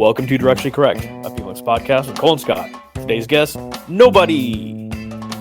Welcome to Directionally Correct, a Felix podcast with Cole and Scott. Today's guest, nobody.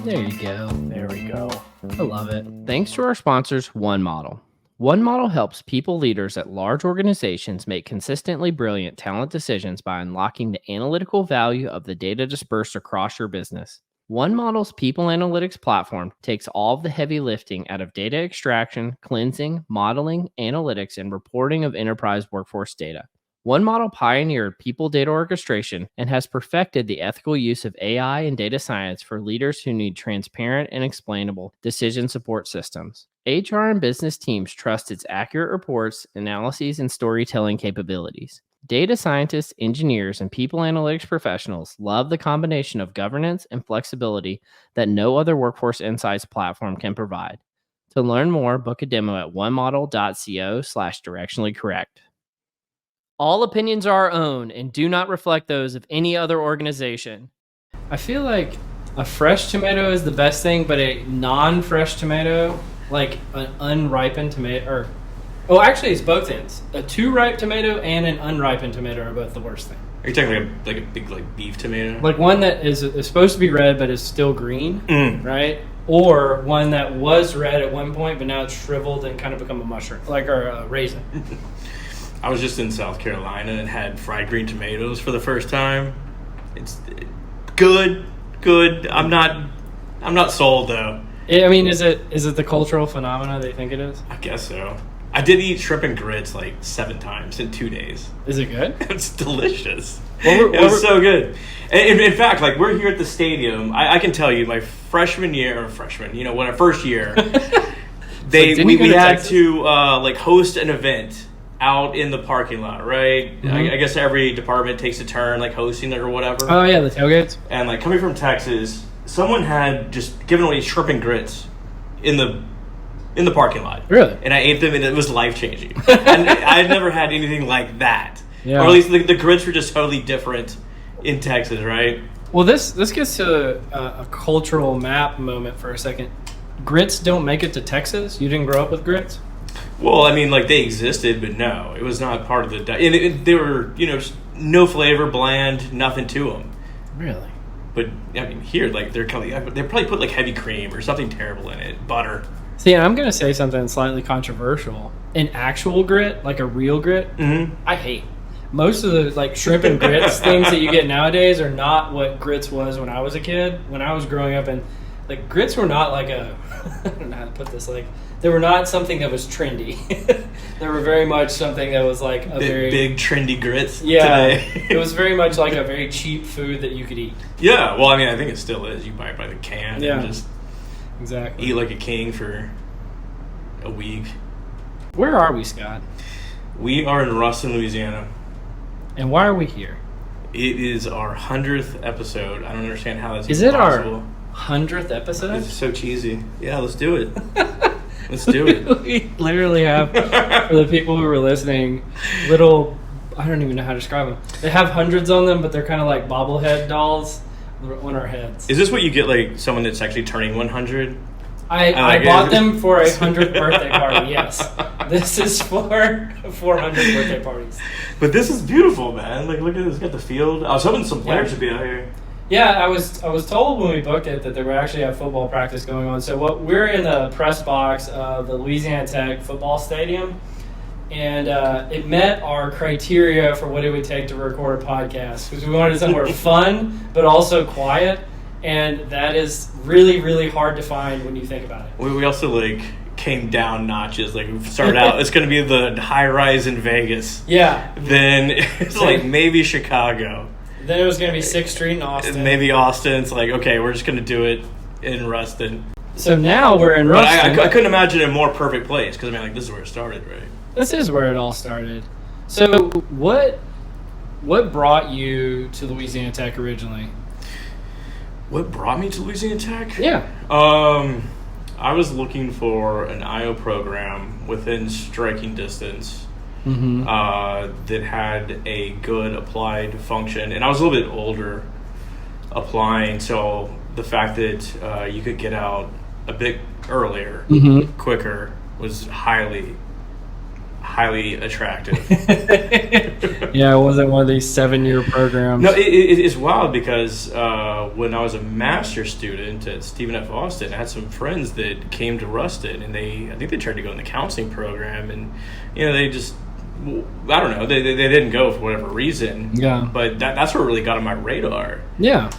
There you go. There we go. I love it. Thanks to our sponsors, One Model. One Model helps people leaders at large organizations make consistently brilliant talent decisions by unlocking the analytical value of the data dispersed across your business. One Model's people analytics platform takes all of the heavy lifting out of data extraction, cleansing, modeling, analytics, and reporting of enterprise workforce data. One Model pioneered people data orchestration and has perfected the ethical use of AI and data science for leaders who need transparent and explainable decision support systems. HR and business teams trust its accurate reports, analyses, and storytelling capabilities. Data scientists, engineers, and people analytics professionals love the combination of governance and flexibility that no other workforce insights platform can provide. To learn more, book a demo at onemodel.co/directionallycorrect. All opinions are our own and do not reflect those of any other organization. I feel like a fresh tomato is the best thing, but a non-fresh tomato, like an unripened tomato, actually it's both ends. A too ripe tomato and an unripened tomato are both the worst thing. Are you talking like a big beef tomato? Like one that is supposed to be red but is still green, right? Or one that was red at one point but now it's shriveled and kind of become a mushroom, like a raisin. I was just in South Carolina and had fried green tomatoes for the first time. It's good. I'm not sold though. I mean, is it the cultural phenomena they think it is? I guess so. I did eat shrimp and grits like 7 times in 2 days. Is it good? It's delicious. It was so good. In fact, like we're here at the stadium. I can tell you, my first year, we had to host an event out in the parking lot, right? Mm-hmm. I guess every department takes a turn like hosting it or whatever. Oh yeah, the tailgates. And like coming from Texas, someone had just given away shrimp and grits in the parking lot. Really? And I ate them and it was life-changing. And I've never had anything like that. Yeah. Or at least the grits were just totally different in Texas, right? Well, this gets to a cultural map moment for a second. Grits don't make it to Texas? You didn't grow up with grits? Well, I mean, like they existed, but no, it was not part of the diet. And they were, no flavor, bland, nothing to them. Really? But I mean, here, like they probably put like heavy cream or something terrible in it, butter. See, I'm gonna say something slightly controversial. An actual grit, like a real grit, I hate. Most of the like shrimp and grits things that you get nowadays are not what grits was when I was a kid. When I was growing up, and like grits were not like I don't know how to put this, like they were not something that was trendy. They were very much something that was like a big trendy grits. Yeah, today. It was very much like a very cheap food that you could eat. Yeah, well, I mean, I think it still is. You buy it by the can and just exactly eat like a king for a week. Where are we, Scott? We are in Ruston, Louisiana. And why are we here? It is our 100th episode. I don't understand how that's possible. Is it our 100th episode? It's so cheesy. Yeah, let's do it. Let's do it. We literally have, for the people who were listening, little, I don't even know how to describe them. They have hundreds on them, but they're kind of like bobblehead dolls on our heads. Is this what you get, like someone that's actually turning 100? I bought them for a 100th birthday party, yes. This is for 400 birthday parties. But this is beautiful, man. Like, look at this. It's got the field. I was hoping some players would be out here. Yeah, I was told when we booked it that they would actually have football practice going on. So we're in the press box of the Louisiana Tech football stadium, and it met our criteria for what it would take to record a podcast, because we wanted somewhere fun but also quiet, and that is really, really hard to find when you think about it. We also came down notches. Like we started out, it's going to be the high rise in Vegas. Yeah. Then it's like maybe Chicago. Then it was going to be 6th Street in Austin. Maybe Austin. It's like, okay, we're just going to do it in Ruston. So now we're in Ruston. I couldn't imagine a more perfect place, because, I mean, this is where it started, right? This is where it all started. So what brought you to Louisiana Tech originally? What brought me to Louisiana Tech? Yeah. I was looking for an IO program within striking distance. That had a good applied function, and I was a little bit older applying, so the fact that you could get out a bit earlier, quicker, was highly highly attractive. Yeah, it wasn't one of these 7-year programs. No, it's wild because when I was a master's student at Stephen F. Austin, I had some friends that came to Ruston, and I think they tried to go in the counseling program, and they just, I don't know, they didn't go for whatever reason. Yeah. But that's what really got on my radar. Yeah.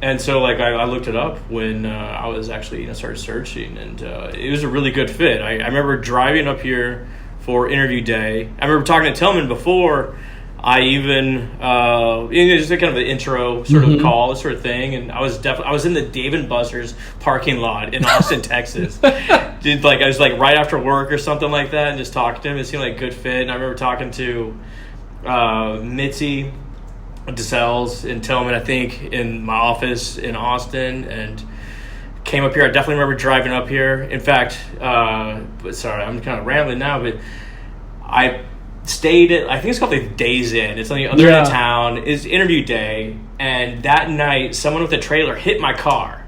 And so, I looked it up when I was actually started searching, and it was a really good fit. I remember driving up here for interview day. I remember talking to Tillman before I even, just kind of an intro sort of call, sort of thing. And I was in the Dave & Buster's parking lot in Austin, Texas. I was right after work or something like that, and just talking to him. It seemed like a good fit. And I remember talking to Mitzi DeSales and Tillman, I think, in my office in Austin, and came up here. I definitely remember driving up here. In fact, sorry, I'm kind of rambling now, but I stayed at, I think it's called the Days Inn. It's on the other end of town. It's interview day, and that night, someone with a trailer hit my car.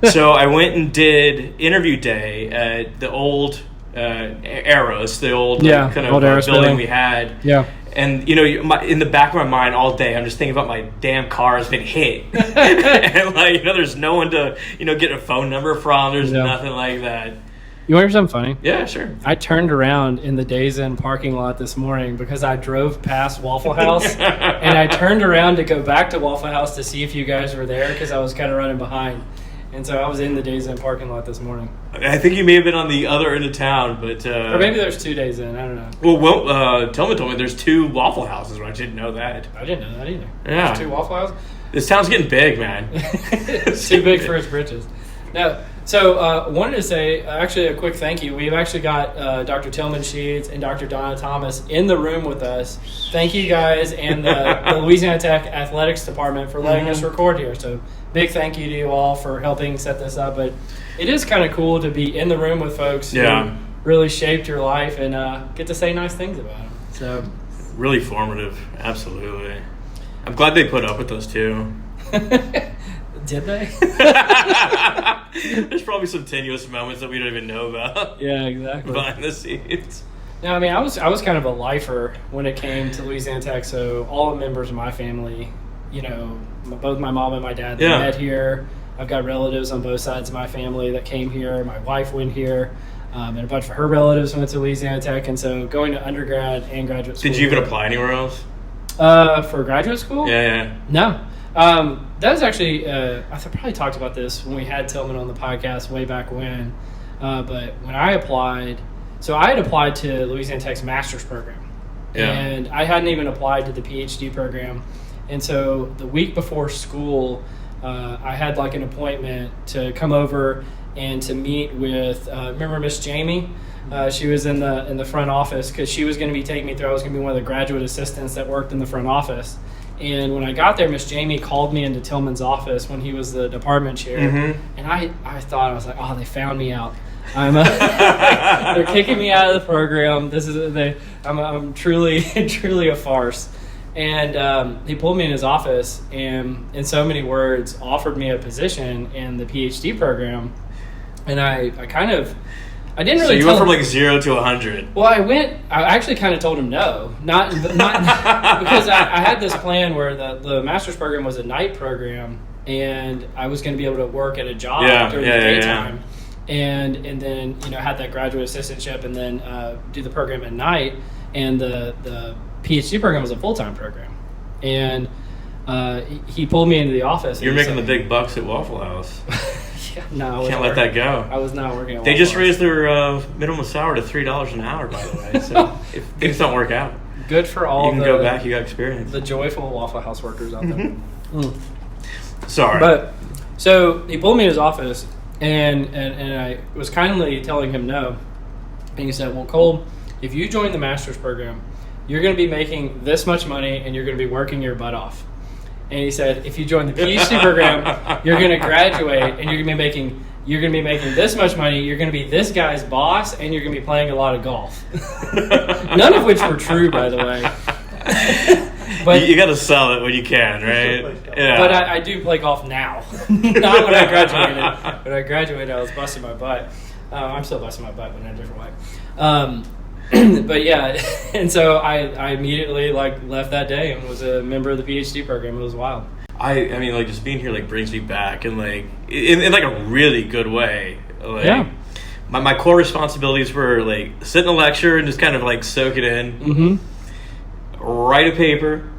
So I went and did interview day at the old Arrows, the old kind of building we had. Yeah. And, in the back of my mind all day, I'm just thinking about my damn car has been hit. And, there's no one to, get a phone number from. There's nothing like that. You want to hear something funny? Yeah, sure. I turned around in the Days Inn parking lot this morning because I drove past Waffle House, and I turned around to go back to Waffle House to see if you guys were there because I was kind of running behind. And so I was in the Days Inn parking lot this morning. I think you may have been on the other end of town, but... or maybe there's 2 Days Inn. I don't know. Well, Tillman told me there's 2 Waffle Houses. I didn't know that. I didn't know that either. Yeah. There's 2 Waffle Houses? This town's getting big, man. It's too big for its britches. Now, so wanted to say, actually, a quick thank you. We've actually got Dr. Tillman Sheets and Dr. Donna Thomas in the room with us. Thank you guys and the Louisiana Tech Athletics Department for letting us record here. So big thank you to you all for helping set this up. But it is kind of cool to be in the room with folks who really shaped your life and get to say nice things about them. So really formative, absolutely. I'm glad they put up with us too. Did they? There's probably some tenuous moments that we don't even know about. Yeah, exactly. Behind the scenes. No, I mean, I was kind of a lifer when it came to Louisiana Tech. So all the members of my family, both my mom and my dad, they met here. I've got relatives on both sides of my family that came here. My wife went here, and a bunch of her relatives went to Louisiana Tech. And so going to undergrad and graduate school. Did you even apply anywhere else? For graduate school? Yeah. No. That was actually, I probably talked about this when we had Tillman on the podcast way back when. But when I applied, so I had applied to Louisiana Tech's master's program. Yeah. And I hadn't even applied to the PhD program. And so the week before school, I had an appointment to come over and to meet with, remember Miss Jamie? She was in the front office because she was going to be taking me through. I was going to be one of the graduate assistants that worked in the front office. And when I got there, Miss Jamie called me into Tillman's office when he was the department chair. And I was like, oh, they found me out. They're kicking me out of the program. I'm truly a farce. And he pulled me in his office and, in so many words, offered me a position in the PhD program. And I didn't really. So you went from 0 to 100. Well, I actually kind of told him no, not because I had this plan where the master's program was a night program, and I was going to be able to work at a job during the daytime, and then had that graduate assistantship, and then do the program at night, and the PhD program was a full-time program, and he pulled me into the office. You're making the big bucks at Waffle House. No, can't let that go. I was not working at They just raised their minimum salary to $3 an hour, by the way. So if things don't work out, good for all. You can go back. You got experience. The joyful Waffle House workers out there. Sorry, but so he pulled me in his office, and I was kindly telling him no, and he said, "Well, Cole, if you join the master's program, you're going to be making this much money, and you're going to be working your butt off." And he said, if you join the PhD program, you're going to graduate and you're going to be making this much money. You're going to be this guy's boss, and you're going to be playing a lot of golf. None of which were true, by the way. But you got to sell it when you can, right? Yeah. But I do play golf now, not when I graduated. When I graduated, I was busting my butt. I'm still busting my butt, but in a different way. But yeah, and so I immediately left that day and was a member of the PhD program. It was wild. I mean, just being here brings me back, and in a really good way. Yeah. My core responsibilities were sit in a lecture and just kind of soak it in. Mm-hmm. Write a paper,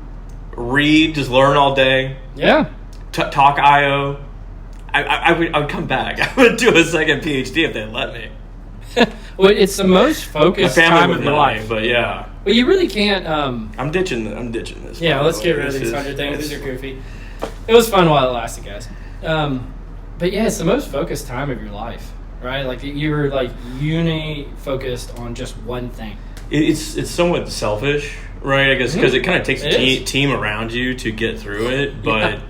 read, just learn all day. Yeah. Talk IO. I would come back. I would do a second PhD if they'd let me. Well, it's the most focused time of your life. But yeah. But you really can't. I'm ditching this. Yeah, let's get rid of these 100 things. These are goofy. It was fun while it lasted, guys. But yeah, it's the most focused time of your life, right? You were uni focused on just one thing. It's somewhat selfish, right? I guess because it kind of takes a team around you to get through it. But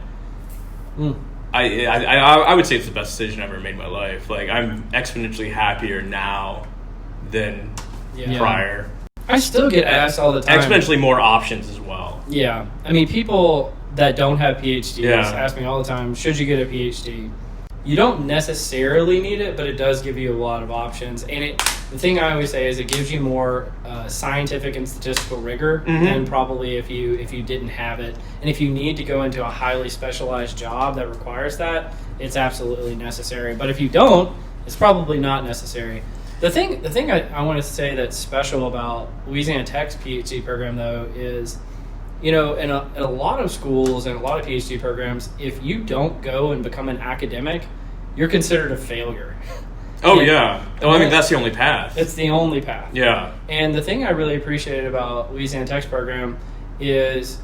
I would say it's the best decision I've ever made in my life. I'm exponentially happier now than prior. I still get asked all the time. Exponentially more options as well. Yeah. I mean, people that don't have PhDs ask me all the time, should you get a PhD? You don't necessarily need it, but it does give you a lot of options. And the thing I always say is it gives you more scientific and statistical rigor than probably if you didn't have it. And if you need to go into a highly specialized job that requires that, it's absolutely necessary. But if you don't, it's probably not necessary. The thing I want to say that's special about Louisiana Tech's PhD program, though, is, in a lot of schools and a lot of PhD programs, if you don't go and become an academic, you're considered a failure. Oh, yeah. I mean, that's the only path. It's the only path. Yeah. And the thing I really appreciated about Louisiana Tech's program is,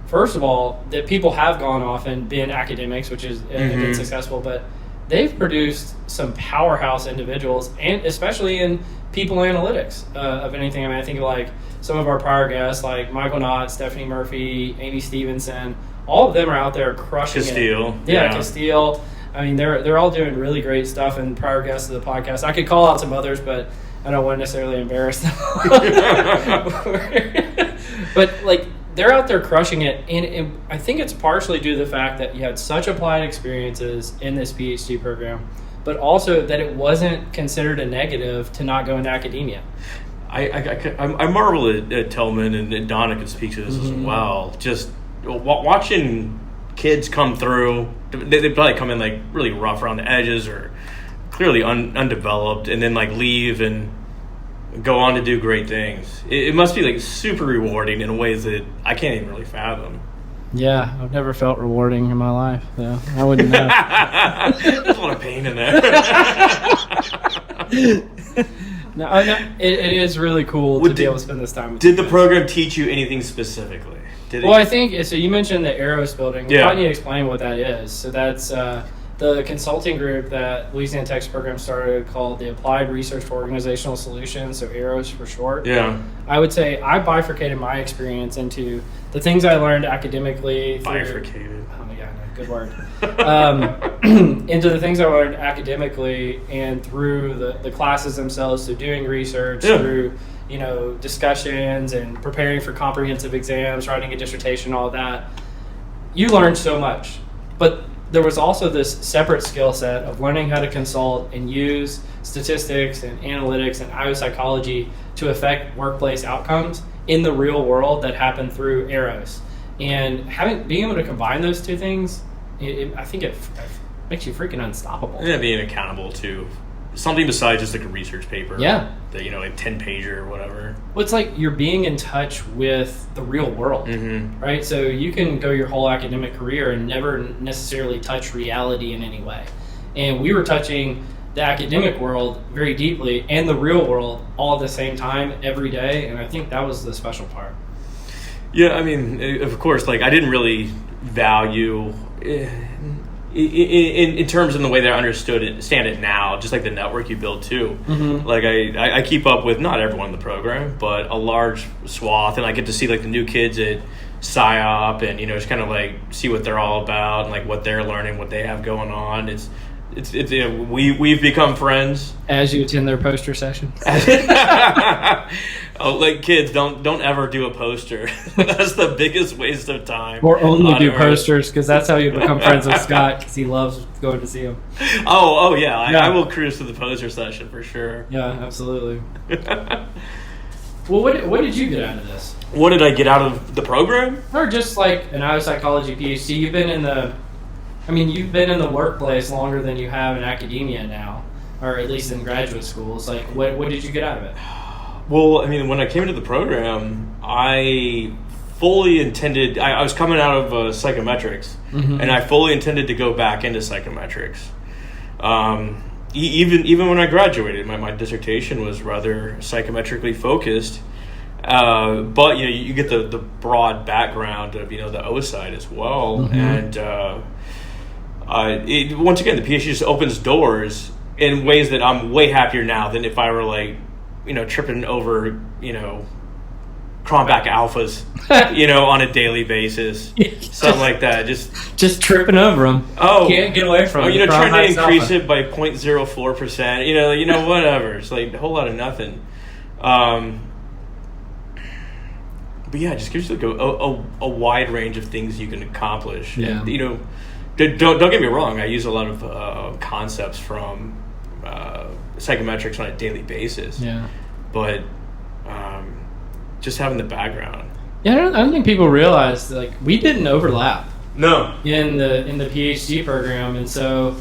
first of all, that people have gone off and been academics, which is been successful, but they've produced some powerhouse individuals, and especially in people analytics of anything. I mean, I think of some of our prior guests, like Michael Knott, Stephanie Murphy, Amy Stevenson. All of them are out there crushing Castile. it. Yeah, Castile. I mean, they're all doing really great stuff, and prior guests of the podcast. I could call out some others, but I don't want to necessarily embarrass them. But they're out there crushing it, and I think it's partially due to the fact that you had such applied experiences in this PhD program, but also that it wasn't considered a negative to not go into academia. I marvel at Tillman, and Donna could speak to this as well. Just watching kids come through, they probably come in really rough around the edges or clearly undeveloped, and then leave and go on to do great things. It must be super rewarding in ways that I can't even really fathom. Yeah, I've never felt rewarding in my life, so I wouldn't know. There's a lot of pain in there. No, it is really cool to be able to spend this time with you. Did the program teach you anything specifically? I think, so you mentioned the Aeros building. We probably need to explain what that is. So that's the consulting group that Louisiana Tech's program started called the Applied Research for Organizational Solutions, so Aeros for short. Yeah. I would say I bifurcated my experience into the things I learned academically. Bifurcated. Oh, yeah, no, good word. Into the things I learned academically and through the classes themselves, so doing research, through discussions and preparing for comprehensive exams, writing a dissertation, all that. You learn so much. But there was also this separate skill set of learning how to consult and use statistics and analytics and IO psychology to affect workplace outcomes in the real world that happen through Aeros. And being able to combine those two things, I think it makes you freaking unstoppable. Yeah, being accountable to something besides just a research paper. Yeah. That, 10-pager or whatever. Well, it's you're being in touch with the real world, right? So you can go your whole academic career and never necessarily touch reality in any way. And we were touching the academic world very deeply and the real world all at the same time every day. And I think that was the special part. Yeah, I mean, of course, I didn't really value in terms of the way that I understand it now, just the network you build too. I keep up with not everyone in the program, but a large swath, and I get to see the new kids at PsyOp and just kind of see what they're all about and what they're learning, what they have going on. It's It's we've become friends as you attend their poster session. Oh, like kids, don't ever do a poster. That's the biggest waste of time. Or only do Earth. Posters, because that's how you become friends with Scott, because he loves going to see him. Oh yeah, I will cruise to the poster session for sure. Yeah, absolutely. Well, what did you get out of this? What did I get out of the program? Or just like an IO psychology PhD, you've been in the workplace longer than you have in academia now, or at least in graduate schools. Like, what did you get out of it? Well, I mean, when I came into the program, I fully intended. I was coming out of psychometrics, and I fully intended to go back into psychometrics. Even when I graduated, my dissertation was rather psychometrically focused. But you get the broad background of the O side as well, and once again, the PhD just opens doors in ways that I'm way happier now than if I were tripping over Cronbach alphas on a daily basis, something like that. Just tripping over them. Oh, can't get away from them. Trying to increase it by 0.04%. Whatever. It's like a whole lot of nothing. But yeah, it just gives you a wide range of things you can accomplish. Yeah. And, don't get me wrong. I use a lot of concepts from psychometrics on a daily basis. Yeah. But just having the background. Yeah, I don't think people realize we didn't overlap. No. In the PhD program, and so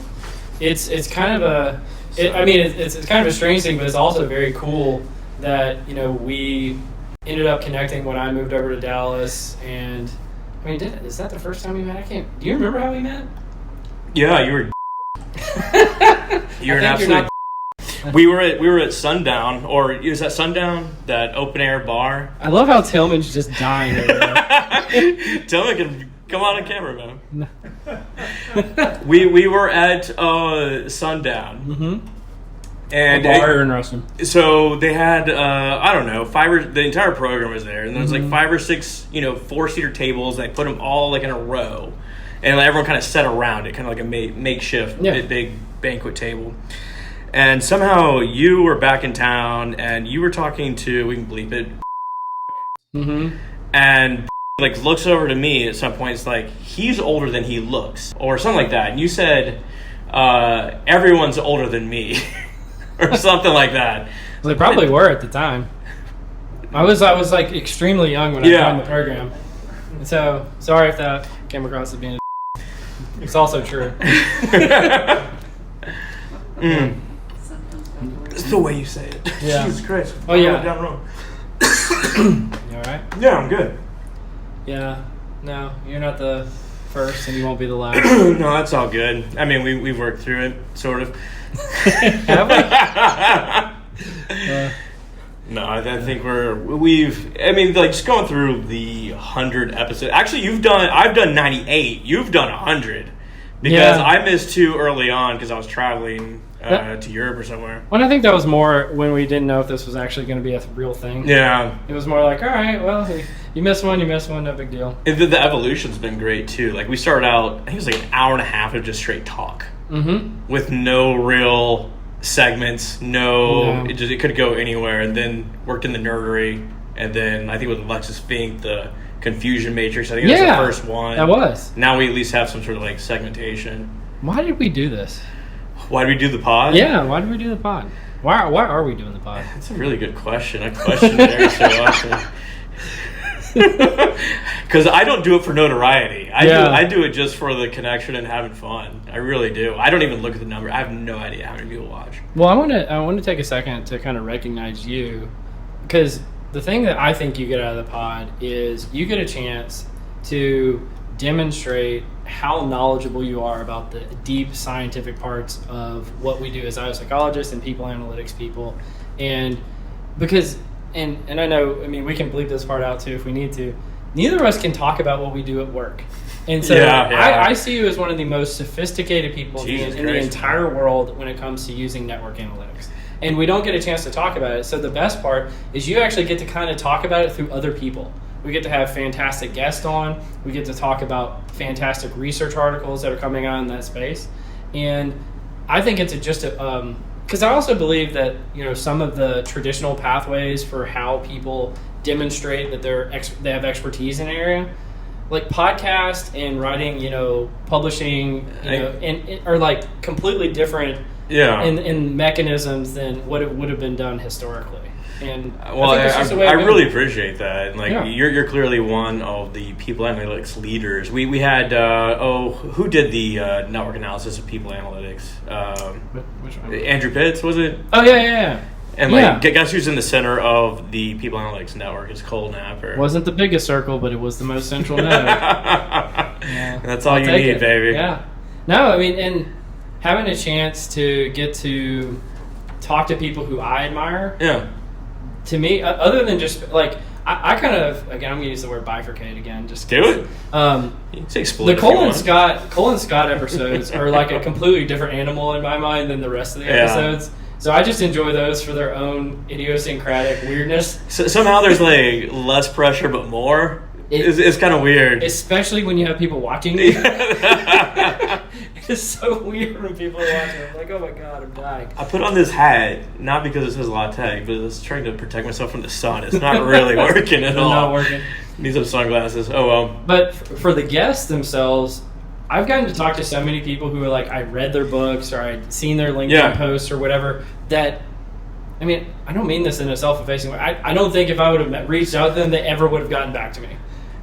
it's kind of it's kind of a strange thing, but it's also very cool that we ended up connecting when I moved over to Dallas. And is that the first time we met? Do you remember how we met? Yeah, you were. You're an absolute. We were at Sundown, or is that Sundown, that open air bar? I love how Tillman's just dying over there. Tillman can come on camera, man. we were at Sundown. And a bar in Ruston. So they had I don't know, the entire program was there, and there was 5 or 6 4-seater tables. And they put them all in a row, and everyone kind of sat around it, kind of like a makeshift big banquet table. And somehow you were back in town, and you were talking to, we can bleep it, and looks over to me at some point. It's like, he's older than he looks, or something like that. And you said, everyone's older than me. Or something like that. Well, they probably were at the time. I was extremely young when I joined the program. So sorry if that came across as being it's also true. It's the way you say it. Yeah. Jesus Christ. Oh yeah. Down wrong. You alright? Yeah, I'm good. Yeah. No, you're not the first, and you won't be the last. No, that's all good. I mean, we've worked through it, sort of. Have we? No, I think just going through the 100 episodes. Actually, I've done 98. You've done 100 because I missed 2 early on because I was traveling to Europe or somewhere. Well, I think that was more when we didn't know if this was actually going to be a real thing. Yeah, it was more like, all right, well, you missed one, no big deal. And the evolution's been great too. We started out, I think it was an hour and a half of just straight talk. With no real segments, it could go anywhere, and then worked in the nerdery, and then I think with Alexis Fink, the confusion matrix, I think that was the first one. That was. Now we at least have some sort of segmentation. Why did we do this? Why did we do the pod? Yeah, why did we do the pod? Why are we doing the pod? That's a really good question. I question Eric so often. Because I don't do it for notoriety. I do it just for the connection and having fun. I really do. I don't even look at the number. I have no idea how many people watch. Well, I want to take a second to kind of recognize you, because the thing that I think you get out of the pod is you get a chance to demonstrate how knowledgeable you are about the deep scientific parts of what we do as biopsychologists and people analytics people. And because and I know, we can bleep this part out too if we need to. Neither of us can talk about what we do at work. And so I see you as one of the most sophisticated people in the entire world when it comes to using network analytics. And we don't get a chance to talk about it. So the best part is you actually get to kind of talk about it through other people. We get to have fantastic guests on. We get to talk about fantastic research articles that are coming out in that space. And I think it's because I also believe that some of the traditional pathways for how people demonstrate that they have expertise in an area, like podcast and writing, publishing, are like completely different in mechanisms than what it would have been done historically. And I really appreciate that. And you're clearly one of the people analytics leaders. We had who did the network analysis of people analytics? Which one? Andrew Pitts, was it? Oh yeah. And guess who's in the center of the people analytics network? It's Cole Napper. Wasn't the biggest circle, but it was the most central node. Yeah. That's all you need, baby. Yeah. No, I mean, and having a chance to get to talk to people who I admire. Yeah. To me, other than just like I kind of, again, I'm gonna use the word bifurcate again. Just do it. You can say split. The Cole and Scott episodes are like a completely different animal in my mind than the rest of the episodes. So I just enjoy those for their own idiosyncratic weirdness. So somehow there's like less pressure but more. It's kind of weird, especially when you have people watching you. It's so weird when people are watching. I'm like, oh my god, I'm dying. I put on this hat not because it says La Tech, but it's trying to protect myself from the sun. It's not really working at all. Not working. Need some sunglasses. Oh well. But for the guests themselves, I've gotten to talk to so many people who are like, I read their books or I'd seen their LinkedIn posts or whatever. That, I mean, I don't mean this in a self-effacing way. I don't think if I would have reached out to them, they ever would have gotten back to me.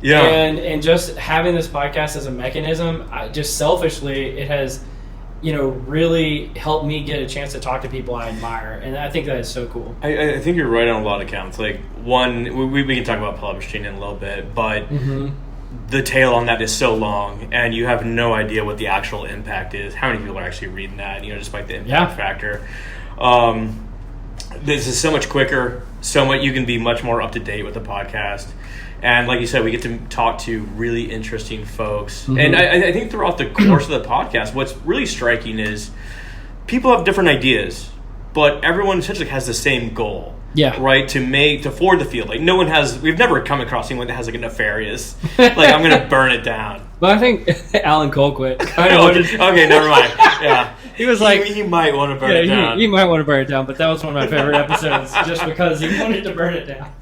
Yeah. And just having this podcast as a mechanism, just selfishly, it has, really helped me get a chance to talk to people I admire. And I think that is so cool. I think you're right on a lot of counts. Like, one, we can talk about publishing in a little bit, but the tail on that is so long, and you have no idea what the actual impact is, how many people are actually reading that, despite the impact factor. This is so much quicker, you can be much more up to date with the podcast. And like you said, we get to talk to really interesting folks. And I think throughout the course of the podcast, what's really striking is people have different ideas, but everyone essentially has the same goal. Yeah. Right? To forward the field. Like, we've never come across anyone that has like a nefarious, like, I'm going to burn it down. But I think Alan Colquitt okay, never mind. Yeah. He was like, he might want to burn it down. He might want to burn it down, but that was one of my favorite episodes just because he wanted to burn it down.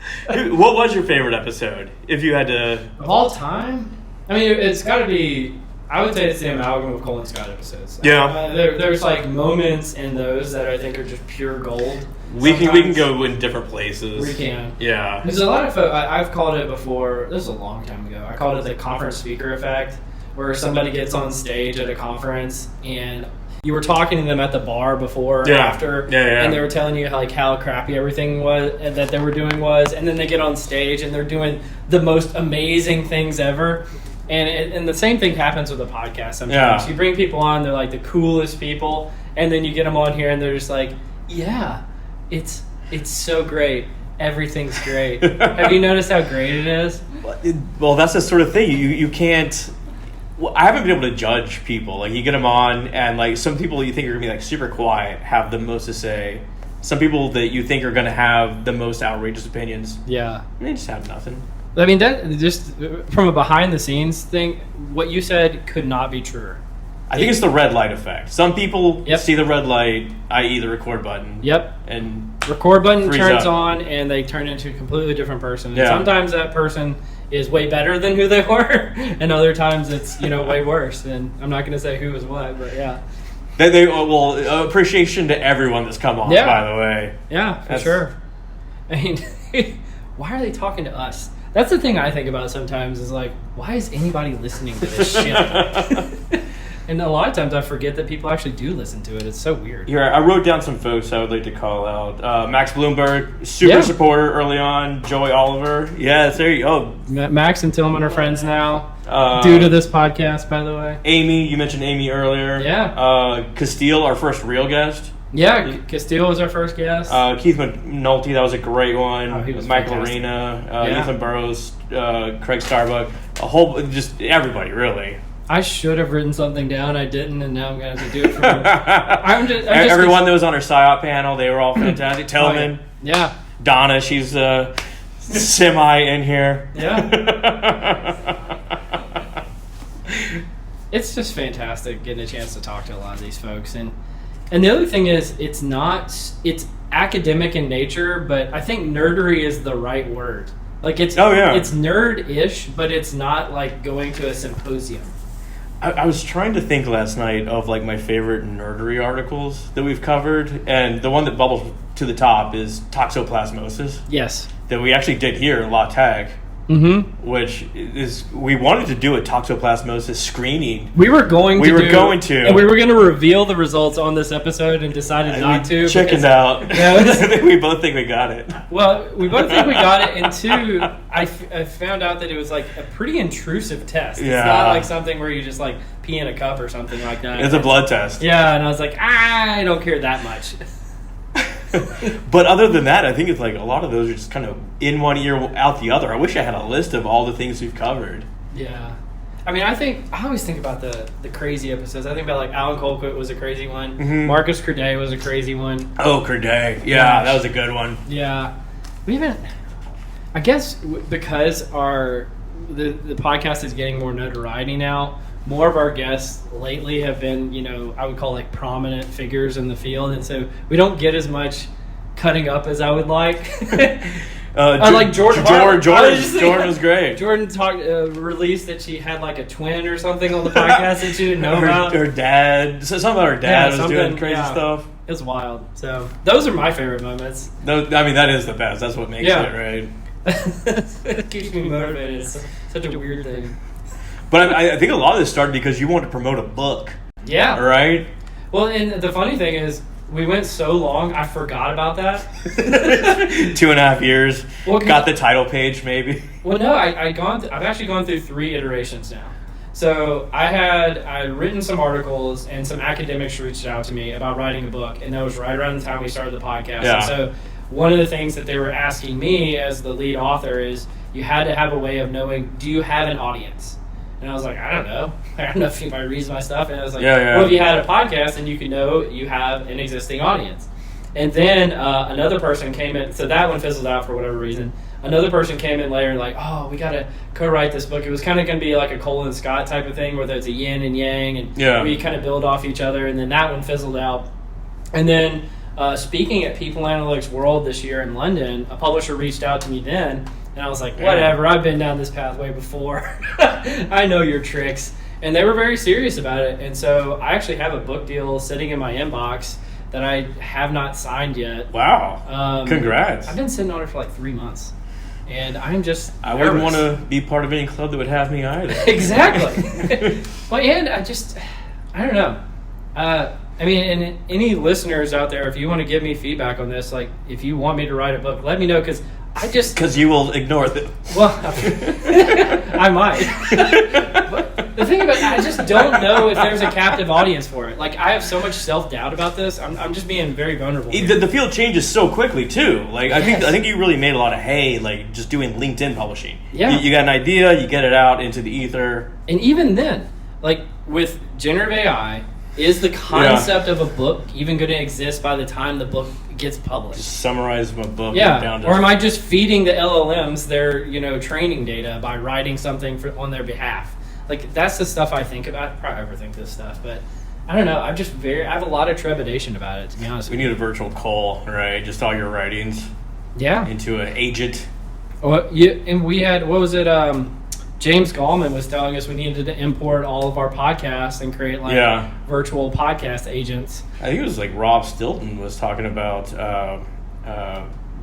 What was your favorite episode, if you had to? Of all time? I mean, it's got to be, I would say it's the amalgam of Cole and Scott episodes. Yeah. There's like moments in those that I think are just pure gold. We can go in different places. We can. Yeah. There's a lot of folks, I've called it before, this was a long time ago, I called it the conference speaker effect, where somebody gets on stage at a conference and you were talking to them at the bar before or after, and they were telling you how crappy everything was that they were doing was, and then they get on stage and they're doing the most amazing things ever. And the same thing happens with a podcast sometimes. You bring people on, they're like the coolest people, and then you get them on here and they're just like, yeah, it's so great. Everything's great. Have you noticed how great it is? Well, that's the sort of thing. You can't... Well, I haven't been able to judge people. Like, you get them on, and like some people you think are gonna be like super quiet have the most to say. Some people that you think are gonna have the most outrageous opinions, they just have nothing. I mean, that just from a behind the scenes thing, what you said could not be truer. I think it's the red light effect. Some people see the red light, i.e. the record button. And record button turns on, and they turn into a completely different person. And sometimes that person is way better than who they were, and other times it's way worse. And I'm not going to say who is what, but appreciation to everyone that's come on. By the way, for sure. I mean, why are they talking to us? That's the thing I think about sometimes. Is like, why is anybody listening to this shit? And a lot of times I forget that people actually do listen to it. It's so weird. Here, I wrote down some folks I would like to call out. Max Bloomberg, super supporter early on. Joey Oliver. Yes, there you go. Max and Tillman are friends now. Due to this podcast, by the way. Amy, you mentioned Amy earlier. Yeah. Castile, our first real guest. Yeah, Castile was our first guest. Keith McNulty, that was a great one. Oh, he was Michael fantastic. Arena, Ethan Burrows, Craig Starbuck. Just everybody, really. I should have written something down. I didn't, and now I'm going to have to do it for you. Everyone that was on our PSYOP panel, they were all fantastic. Tillman. Yeah. Donna, she's semi in here. Yeah. It's just fantastic getting a chance to talk to a lot of these folks. And And the other thing is, it's academic in nature, but I think nerdery is the right word. Like it's nerd-ish, but it's not like going to a symposium. I was trying to think last night of like my favorite nerdery articles that we've covered, and the one that bubbles to the top is toxoplasmosis. Yes. That we actually did here in La Tech. Mm-hmm. Which is, we wanted to do a toxoplasmosis screening. We were going to. And we were going to reveal the results on this episode and decided not to. Chickened out. Yeah, we both think we got it. Well, we both think we got it, and two, I found out that it was like a pretty intrusive test. Yeah. It's not like something where you just like pee in a cup or something like that. It's a blood test. Yeah, and I was like, I don't care that much. But other than that, I think it's like a lot of those are just kind of in one ear, out the other. I wish I had a list of all the things we've covered. Yeah. I mean, I always think about the crazy episodes. I think about like Alan Colquitt was a crazy one. Mm-hmm. Marcus Corday was a crazy one. Oh, Corday. Yeah, that was a good one. Yeah. We haven't, I guess because the podcast is getting more notoriety now, more of our guests lately have been, I would call like prominent figures in the field, and so we don't get as much cutting up as I would like. Like Jordan was great. Jordan released that she had like a twin or something on the podcast that she didn't know about. Her dad, something about her dad was doing crazy stuff. It was wild. So those are my favorite moments. I mean, that is the best. That's what makes it, right? It keeps me motivated. It's such a weird thing. But I think a lot of this started because you wanted to promote a book. Yeah. Right? Well, and the funny thing is, we went so long, I forgot about that. 2.5 years. Well, got the title page, maybe. Well, no, I've actually gone through 3 iterations now. So I'd written some articles, and some academics reached out to me about writing a book, and that was right around the time we started the podcast. Yeah. And so one of the things that they were asking me as the lead author is, you had to have a way of knowing, do you have an audience? And I was like, I don't know. I don't know if anybody reads my stuff. And I was like, well, if you had a podcast, then you could know you have an existing audience. And then another person came in. So that one fizzled out for whatever reason. Another person came in later and like, oh, we got to co-write this book. It was kind of going to be like a Cole and Scott type of thing where there's a yin and yang. And we kind of build off each other. And then that one fizzled out. And then speaking at People Analytics World this year in London, a publisher reached out to me then. And I was like, whatever, I've been down this pathway before. I know your tricks. And they were very serious about it. And so I actually have a book deal sitting in my inbox that I have not signed yet. Wow. Congrats. I've been sitting on it for like 3 months. And I'm just I wouldn't want to be part of any club that would have me either. Exactly. Well, and I don't know. I mean, and any listeners out there, if you want to give me feedback on this, like if you want me to write a book, let me know, because you will ignore them. Well, I might. But the thing about it, I just don't know if there's a captive audience for it. Like, I have so much self-doubt about this. I'm just being very vulnerable. The field changes so quickly too. Like, yes. I think you really made a lot of hay, like just doing LinkedIn publishing. Yeah. You got an idea, you get it out into the ether. And even then, like with generative AI, is the concept of a book even going to exist by the time the book gets published? Just summarize my book. Yeah. Or am I just feeding the LLMs their training data by writing something on their behalf? Like, that's the stuff I think about. I probably overthink this stuff, but I don't know. I have a lot of trepidation about it, to be honest. We need a virtual call, right? Just all your writings. Yeah. Into an agent. Well, and we had, what was it? James Gallman was telling us we needed to import all of our podcasts and create virtual podcast agents. I think it was like Rob Stilton was talking about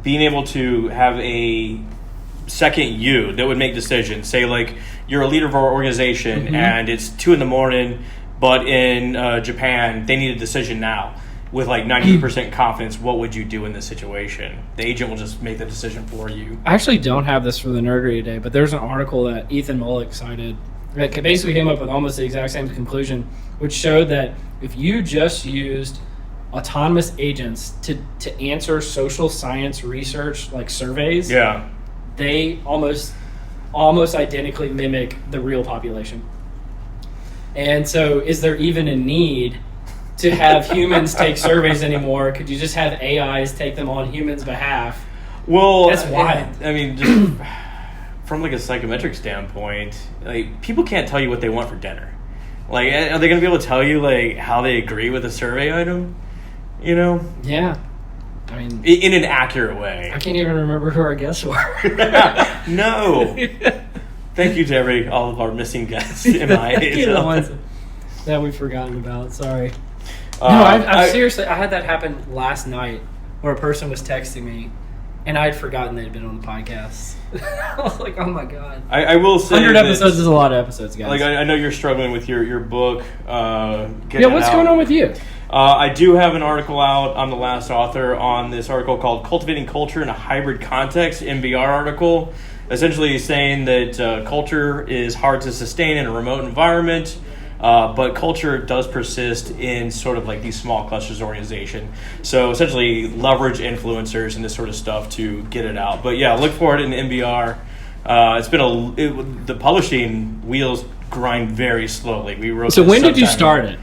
being able to have a second you that would make decisions. Say like you're a leader of our organization and it's 2 a.m, but in Japan they need a decision now. With like 90% confidence, what would you do in this situation? The agent will just make the decision for you. I actually don't have this for the nerdery today, but there's an article that Ethan Mullick cited that basically came up with almost the exact same conclusion, which showed that if you just used autonomous agents to answer social science research like surveys, they almost identically mimic the real population. And so is there even a need to have humans take surveys anymore? Could you just have AIs take them on humans' behalf? Well, that's wild. I mean, just from like a psychometric standpoint, like people can't tell you what they want for dinner. Like, are they going to be able to tell you like how they agree with a survey item? You know? Yeah. I mean, In an accurate way. I can't even remember who our guests were. No. Thank you to all of our missing guests in my age. The ones that we've forgotten about. Sorry. No, I seriously, I had that happen last night where a person was texting me and I had forgotten they'd been on the podcast. I was like, oh my God. I will say 100 episodes is a lot of episodes, guys. Like, I know you're struggling with your book. What's going on with you? I do have an article out. I'm the last author on this article called Cultivating Culture in a Hybrid Context, MBR article. Essentially saying that culture is hard to sustain in a remote environment, but culture does persist in sort of like these small clusters organization. So essentially leverage influencers and this sort of stuff to get it out. But yeah, look for it in MBR. It's been the publishing wheels grind very slowly. We wrote. So when did you start it?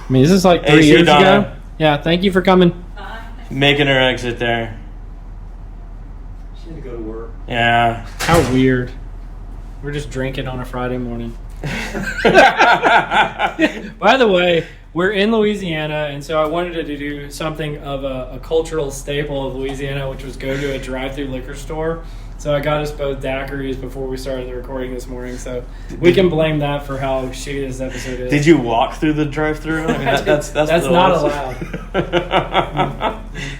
I mean, is this like 3 years ago? Yeah, thank you for coming. Making her exit there. She had to go to work. Yeah. How weird. We're just drinking on a Friday morning. By the way, we're in Louisiana, and so I wanted to do something of a cultural staple of Louisiana, which was go to a drive-through liquor store. So I got us both daiquiris before we started the recording this morning, so we can blame that for how shitty this episode is. Did you walk through the drive-thru? I mean, that's not allowed.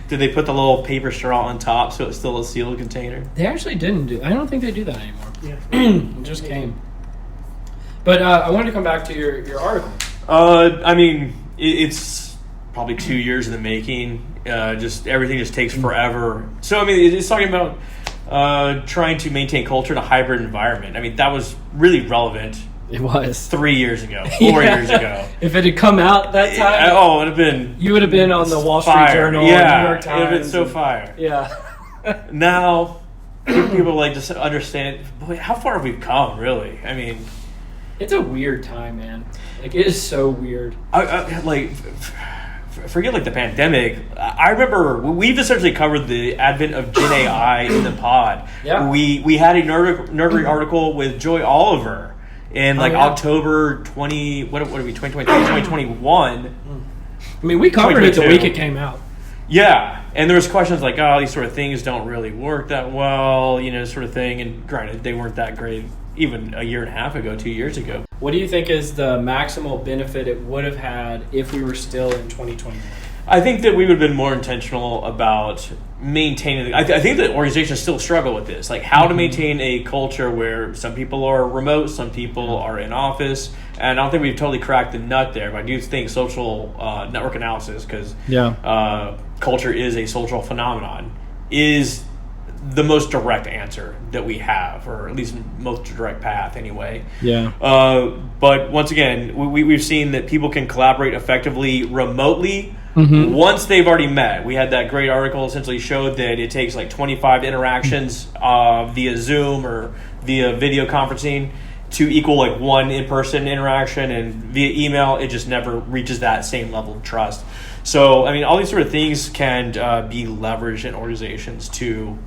Did they put the little paper straw on top so it's still a sealed container? They actually didn't do. I don't think they do that anymore. Yeah. It just came. But I wanted to come back to your article. I mean, it's probably 2 years in the making. Just everything just takes forever. So I mean, it's talking about trying to maintain culture in a hybrid environment. I mean, that was really relevant. It was 3 years ago, 4 years ago. If it had come out that time, it would have been. You would have been on the Wall Street fire. Journal, yeah, New York Times. It would have been so fire. Yeah. Now, people like just understand. Boy, how far have we come? Really? I mean, it's a weird time, man. Like, it is so weird. Forget like the pandemic. I remember we've essentially covered the advent of Gen AI in the pod. Yeah. We had a nerdery article with Joy Oliver in October 2021. I mean, we covered it the week it came out. Yeah, and there was questions like, oh, these sort of things don't really work that well, sort of thing. And granted, they weren't that great even a year and a half ago, 2 years ago. What do you think is the maximal benefit it would have had if we were still in 2021? I think that we would have been more intentional about maintaining. I think that organizations still struggle with this, like how to maintain a culture where some people are remote, some people are in office, and I don't think we've totally cracked the nut there. But I do think social network analysis, because culture is a social phenomenon, is the most direct answer that we have, or at least most direct path anyway. Yeah. But once again, we've seen that people can collaborate effectively remotely once they've already met. We had that great article essentially showed that it takes like 25 interactions via Zoom or via video conferencing to equal like one in-person interaction, and via email it just never reaches that same level of trust. So I mean, all these sort of things can be leveraged in organizations to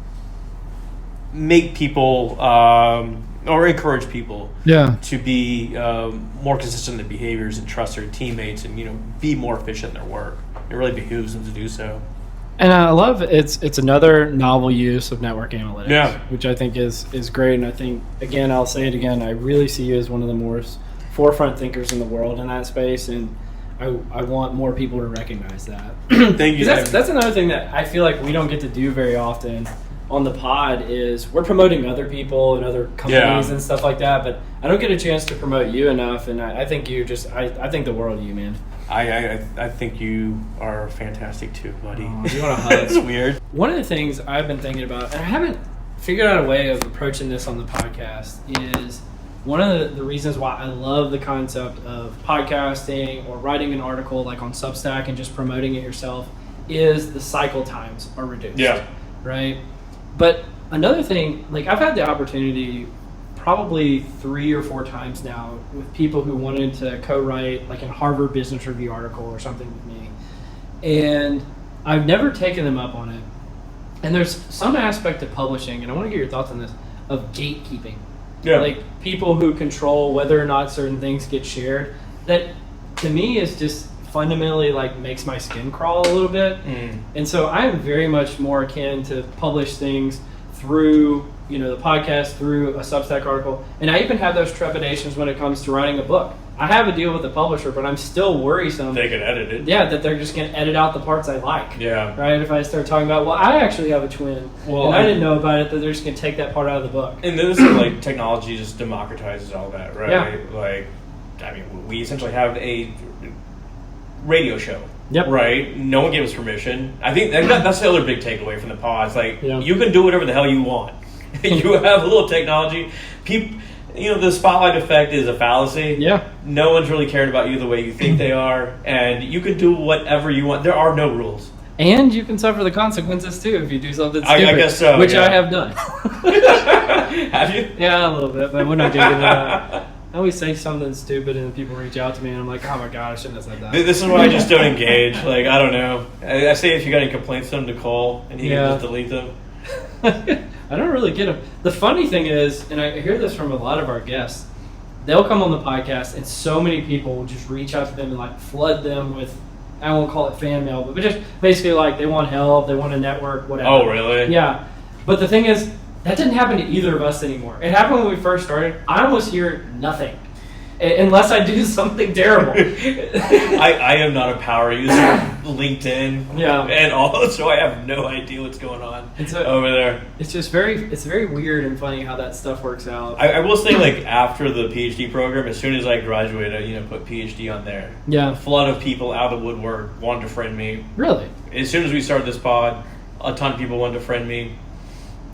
make people or encourage people to be more consistent in their behaviors and trust their teammates, and be more efficient in their work. It really behooves them to do so. And I love it's another novel use of network analytics, which I think is great. And I think, again, I'll say it again, I really see you as one of the more forefront thinkers in the world in that space, and I want more people to recognize that. Thank you. That's another thing that I feel like we don't get to do very often on the pod, is we're promoting other people and other companies and stuff like that, but I don't get a chance to promote you enough, and I think you just I think the world of you, man. I think you are fantastic too, buddy. Oh, you want to hug? That's weird. One of the things I've been thinking about, and I haven't figured out a way of approaching this on the podcast, is one of the reasons why I love the concept of podcasting or writing an article like on Substack and just promoting it yourself is the cycle times are reduced. Yeah. Right? But another thing, like I've had the opportunity probably 3 or 4 times now with people who wanted to co-write like a Harvard Business Review article or something with me. And I've never taken them up on it. And there's some aspect of publishing, and I want to get your thoughts on this, of gatekeeping. Yeah. Like people who control whether or not certain things get shared. That to me is just fundamentally like makes my skin crawl a little bit. And so I am very much more akin to publish things through, you know, the podcast, through a Substack article. And I even have those trepidations when it comes to writing a book. I have a deal with the publisher, but I'm still worrisome. They can edit it. Yeah, that they're just going to edit out the parts I like. Yeah. Right? If I start talking about, well, I actually have a twin, and I didn't know about it, that they're just going to take that part out of the book. And this is like technology just democratizes all that, right? Yeah. Like, I mean, we essentially have a radio show. Yep. Right? No one gave us permission. I think that's the other big takeaway from the pod. It's like, Yeah. you can do whatever the hell you want. You have a little technology. People, you know, the spotlight effect is a fallacy. Yeah. No one's really caring about you the way you think they are, and you can do whatever you want. There are no rules. And you can suffer the consequences too if you do something stupid. I guess so, which yeah. I have done. Have you? Yeah, a little bit, but we're not doing that. I always say something stupid and people reach out to me and I'm like, oh my god, I shouldn't have said that. This is why I just don't engage. Like, I don't know. I say if you got any complaints, send them to Cole, and he can just delete them. I don't really get them. The funny thing is, and I hear this from a lot of our guests, they'll come on the podcast and so many people will just reach out to them and like flood them with, I won't call it fan mail, but just basically like they want help, they want a network, whatever. Oh, really? Yeah. But the thing is, that didn't happen to either of us anymore. It happened when we first started. I almost hear nothing. Unless I do something terrible. I am not a power user. LinkedIn. Yeah. And all, so I have no idea what's going on over there. It's just it's very weird and funny how that stuff works out. I will say, like, after the PhD program, as soon as I graduated, I put PhD on there. Yeah. A flood of people out of the woodwork wanted to friend me. Really? As soon as we started this pod, a ton of people wanted to friend me.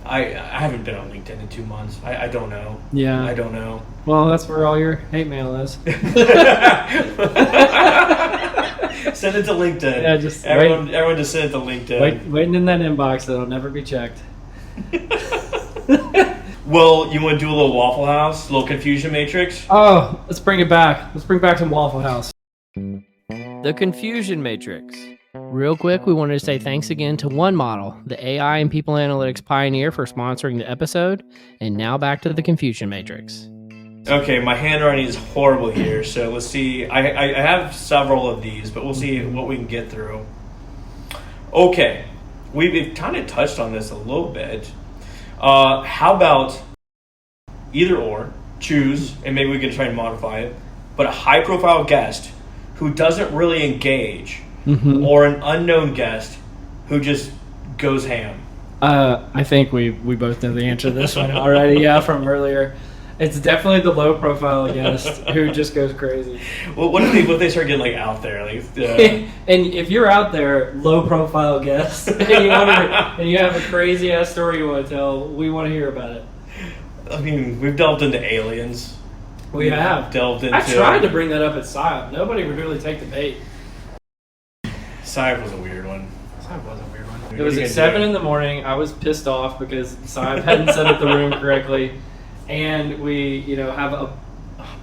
I haven't been on LinkedIn in 2 months. I don't know. Yeah. I don't know. Well, that's where all your hate mail is. Send it to LinkedIn. Yeah, just everyone just send it to LinkedIn. Waiting in that inbox that'll never be checked. Well, you want to do a little Waffle House, a little confusion matrix? Oh, let's bring it back. Let's bring back some Waffle House. The confusion matrix. Real quick, we wanted to say thanks again to One Model, the AI and people analytics pioneer, for sponsoring the episode. And now back to the confusion matrix. Okay, my handwriting is horrible here, so let's see. I have several of these, but we'll see what we can get through. Okay, we've kind of touched on this a little bit. How about either or, choose, and maybe we can try and modify it, but a high-profile guest who doesn't really engage, or an unknown guest who just goes ham? I think we both know the answer to this one already, yeah, from earlier. It's definitely the low-profile guest who just goes crazy. Well, what if they start getting, like, out there? Like, and if you're out there, low-profile guest, and you have a crazy-ass story you want to tell, we want to hear about it. I mean, we've delved into aliens. We have. Delved into... I tried to bring that up at SIOP. Nobody would really take the bait. SIOP was a weird one. SIOP was a weird one. It was at 7 in the morning. I was pissed off because SIOP hadn't set up the room correctly. And we, have I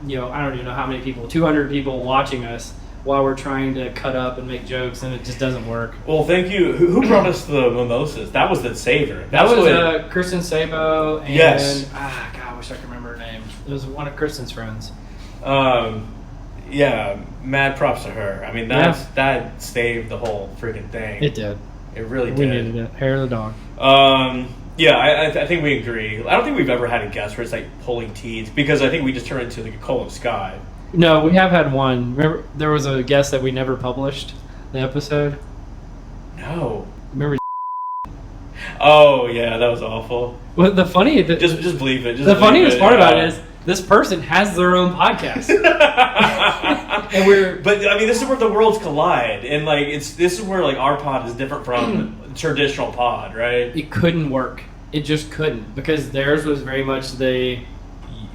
don't even know how many people, 200 people watching us while we're trying to cut up and make jokes, and it just doesn't work. Well, thank you. Who brought us the mimosas? That was the saver. That was Kristen Sabo and, yes. I wish I could remember her name. It was one of Kristen's friends. Yeah, mad props to her. I mean, that saved the whole freaking thing. It did. It really did. We needed it. Hair of the dog. Yeah, I think we agree. I don't think we've ever had a guest where it's like pulling teeth, because I think we just turn into like a Cole and Scott. No, we have had one. Remember, there was a guest that we never published the episode? No. Remember? Oh, yeah, that was awful. Well, just bleep it. The funniest part about it is this person has their own podcast. But I mean, this is where the worlds collide, and like this is where like our pod is different from traditional pod, right? It couldn't work. It just couldn't, because theirs was very much I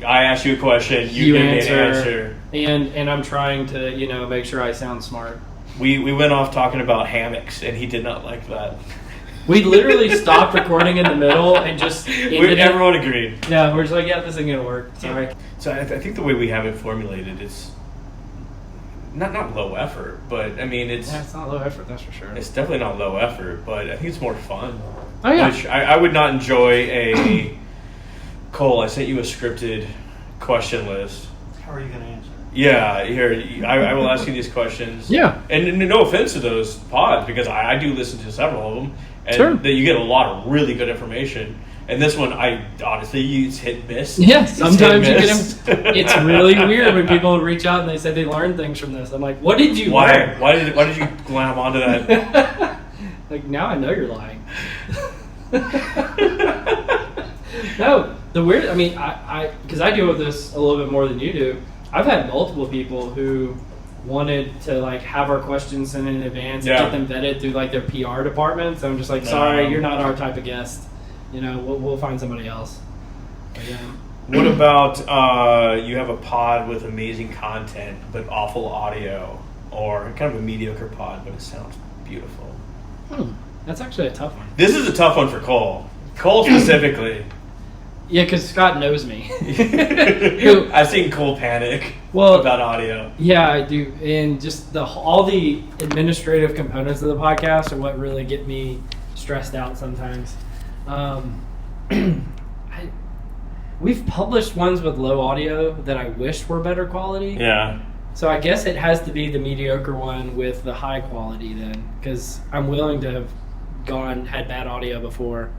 asked you a question, you give me an answer, and I'm trying to make sure I sound smart. We went off talking about hammocks, and he did not like that. We literally stopped recording in the middle and just everyone agreed. Yeah, we're just like, yeah, this isn't gonna work. Sorry. So I think the way we have it formulated is not low effort, but I mean it's not low effort, that's for sure. It's definitely not low effort, but I think it's more fun. Oh yeah. Which I would not enjoy a Cole. I sent you a scripted question list. How are you going to answer? Yeah, here, I will ask you these questions. Yeah. And no offense to those pods, because I do listen to several of them, and Sure. that you get a lot of really good information. And this one, I honestly use hit and miss. Yeah, It's sometimes you hit get and them. miss. It's really weird when people reach out and they say they learned things from this. I'm like, what did you Why? learn? Why did you glam onto that? Like, now I know you're lying. No, the weird, I mean, because I deal with this a little bit more than you do. I've had multiple people who wanted to like have our questions sent in advance and Yeah. get them vetted through like their PR department. So I'm just like, sorry, you're not our type of guest. You know, we'll find somebody else. But, yeah. What about you have a pod with amazing content but awful audio, or kind of a mediocre pod but it sounds beautiful? That's actually a tough one. This is a tough one for Cole. Cole specifically. Yeah, because Scott knows me. I've seen Cole panic Well, about audio. Yeah, I do, and just all the administrative components of the podcast are what really get me stressed out sometimes. We've published ones with low audio that I wish were better quality. Yeah. So I guess it has to be the mediocre one with the high quality then, because I'm willing to have had bad audio before.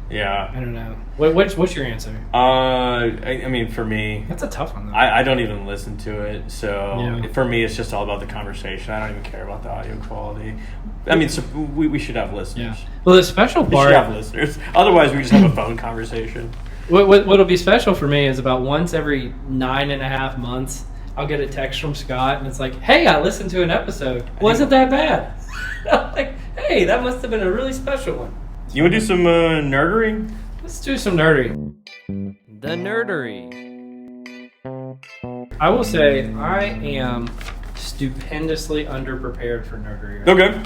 Yeah. I don't know. What's your answer? I mean, for me, That's a tough one though. I don't even listen to it. So Yeah. for me, it's just all about the conversation. I don't even care about the audio quality. I mean, so we should have listeners. Yeah. Well, the special We part. should have listeners. Otherwise, we just have a phone conversation. What'll be special for me is about once every 9.5 months, I'll get a text from Scott, and it's like, "Hey, I listened to an episode. Wasn't that bad?" I'm like, "Hey, that must have been a really special one." You want to do some nerdery? Let's do some nerdy. The nerdery. I will say I am stupendously underprepared for nerdery. Okay.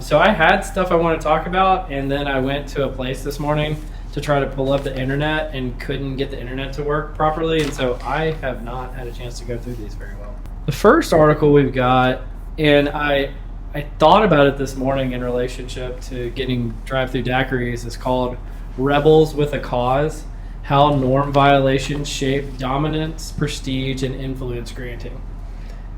So I had stuff I want to talk about, and then I went to a place this morning to try to pull up the internet and couldn't get the internet to work properly, and so I have not had a chance to go through these very well. The first article we've got, and I thought about it this morning in relationship to getting drive-through daiquiris, is called Rebels with a Cause: How Norm Violations Shape Dominance, Prestige, and Influence Granting.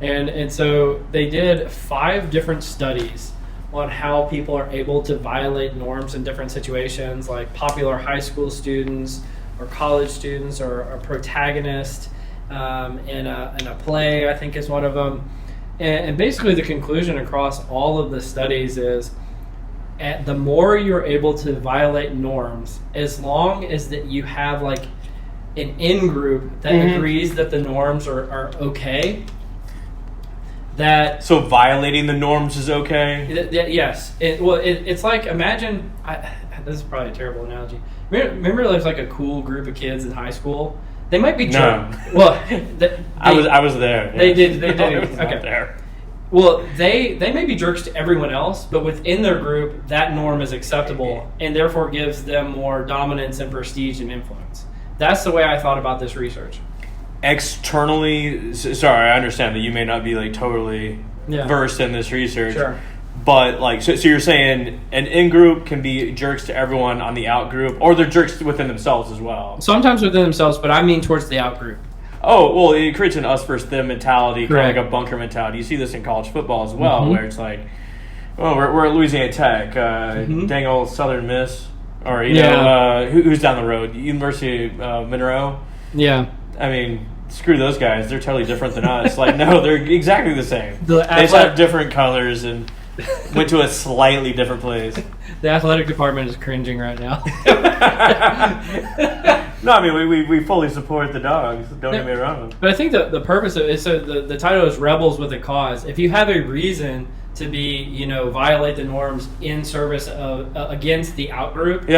And so they did 5 different studies on how people are able to violate norms in different situations, like popular high school students or college students, or a protagonist in a play, I think is one of them. And basically the conclusion across all of the studies is the more you're able to violate norms, as long as that you have like an in-group that agrees that the norms are okay, So violating the norms is okay? Yes. It's like, imagine, this is probably a terrible analogy. Remember there's like a cool group of kids in high school? They might be jerks. No. Well, I was there. They yes. did. I was not Okay. there. Well, they may be jerks to everyone else, but within their group, that norm is acceptable and therefore gives them more dominance and prestige and influence. That's the way I thought about this research. Externally, sorry, I understand that you may not be like totally versed in this research. Sure. But like, so you're saying an in-group can be jerks to everyone on the out-group, or they're jerks within themselves as well? Sometimes within themselves, but I mean towards the out-group. Oh, well, it creates an us versus them mentality, kind Correct. of like a bunker mentality. You see this in college football as well, where it's like, oh, we're at Louisiana Tech, dang old Southern Miss, or, you know, who's down the road? University of Monroe? Yeah. I mean, screw those guys. They're totally different than us. Like, no, they're exactly the same. The They just have different colors and went to a slightly different place. The athletic department is cringing right now. No, I mean, we fully support the dogs. Don't get me wrong. But I think the purpose of it, so the title is Rebels with a Cause. If you have a reason to be, violate the norms in service of against the out group,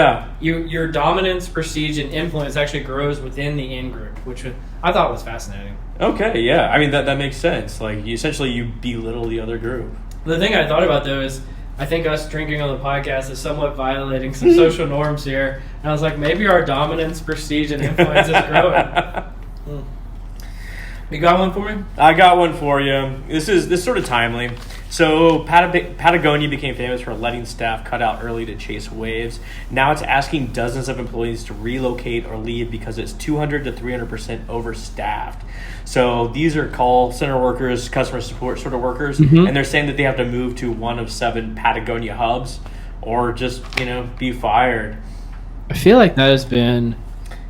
your dominance, prestige, and influence actually grows within the in group, which I thought was fascinating. Okay, yeah. I mean, that makes sense. Like, you belittle the other group. The thing I thought about, though, is I think us drinking on the podcast is somewhat violating some social norms here. And I was like, maybe our dominance, prestige, and influence is growing. You got one for me? I got one for you. This is sort of timely. So Patagonia became famous for letting staff cut out early to chase waves. Now it's asking dozens of employees to relocate or leave because it's 200 to 300% overstaffed. So these are call center workers, customer support sort of workers, and they're saying that they have to move to one of 7 Patagonia hubs or just, be fired. I feel like that has been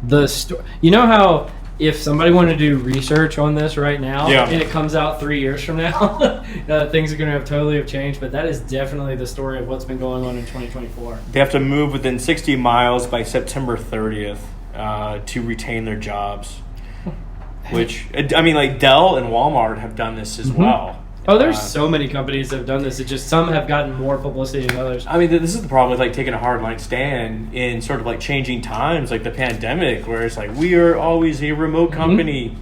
the story. You know how if somebody wanted to do research on this right now and it comes out 3 years from now, things are going to totally have changed. But that is definitely the story of what's been going on in 2024. They have to move within 60 miles by September 30th to retain their jobs. Which, like Dell and Walmart have done this as well. Oh, there's so many companies that have done this. It's just some have gotten more publicity than others. This is the problem with taking a hard line stand in sort of changing times, like the pandemic, where it's we are always a remote company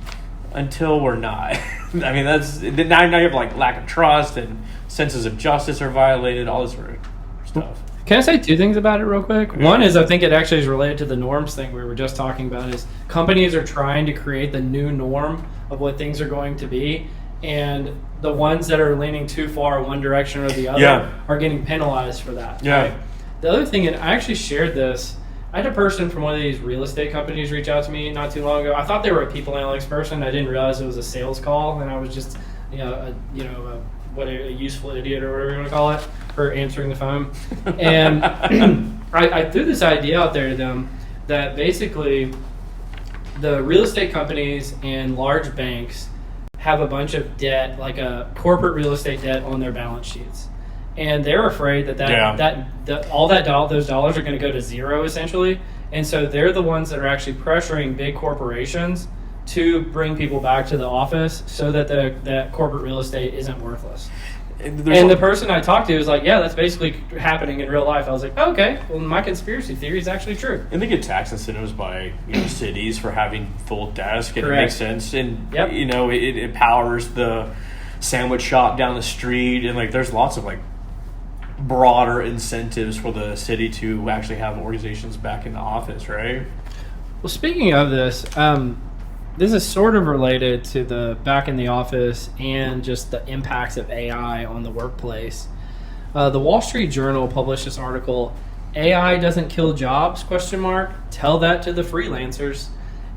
until we're not. That's now you have lack of trust and senses of justice are violated, all this sort of stuff. Can I say 2 things about it real quick? Yeah. One is I think it actually is related to the norms thing we were just talking about. Is companies are trying to create the new norm of what things are going to be. And the ones that are leaning too far one direction or the other are getting penalized for that. Yeah. Right? The other thing, and I actually shared this, I had a person from one of these real estate companies reach out to me not too long ago. I thought they were a people analytics person. I didn't realize it was a sales call, and I was just, a useful idiot or whatever you want to call it for answering the phone. And I threw this idea out there to them that basically the real estate companies and large banks have a bunch of debt, like a corporate real estate debt on their balance sheets. And they're afraid that all those dollars are going to go to zero essentially. And so they're the ones that are actually pressuring big corporations to bring people back to the office so that that corporate real estate isn't worthless. And the person I talked to was like, yeah, that's basically happening in real life. I was like, oh, okay, well, my conspiracy theory is actually true. And they get tax incentives by cities for having full desk, and Correct. It makes sense. And, it empowers the sandwich shop down the street. And, there's lots of, broader incentives for the city to actually have organizations back in the office, right? Well, speaking of this, this is sort of related to the back in the office and just the impacts of AI on the workplace. The Wall Street Journal published this article, AI doesn't kill jobs, ? Tell that to the freelancers.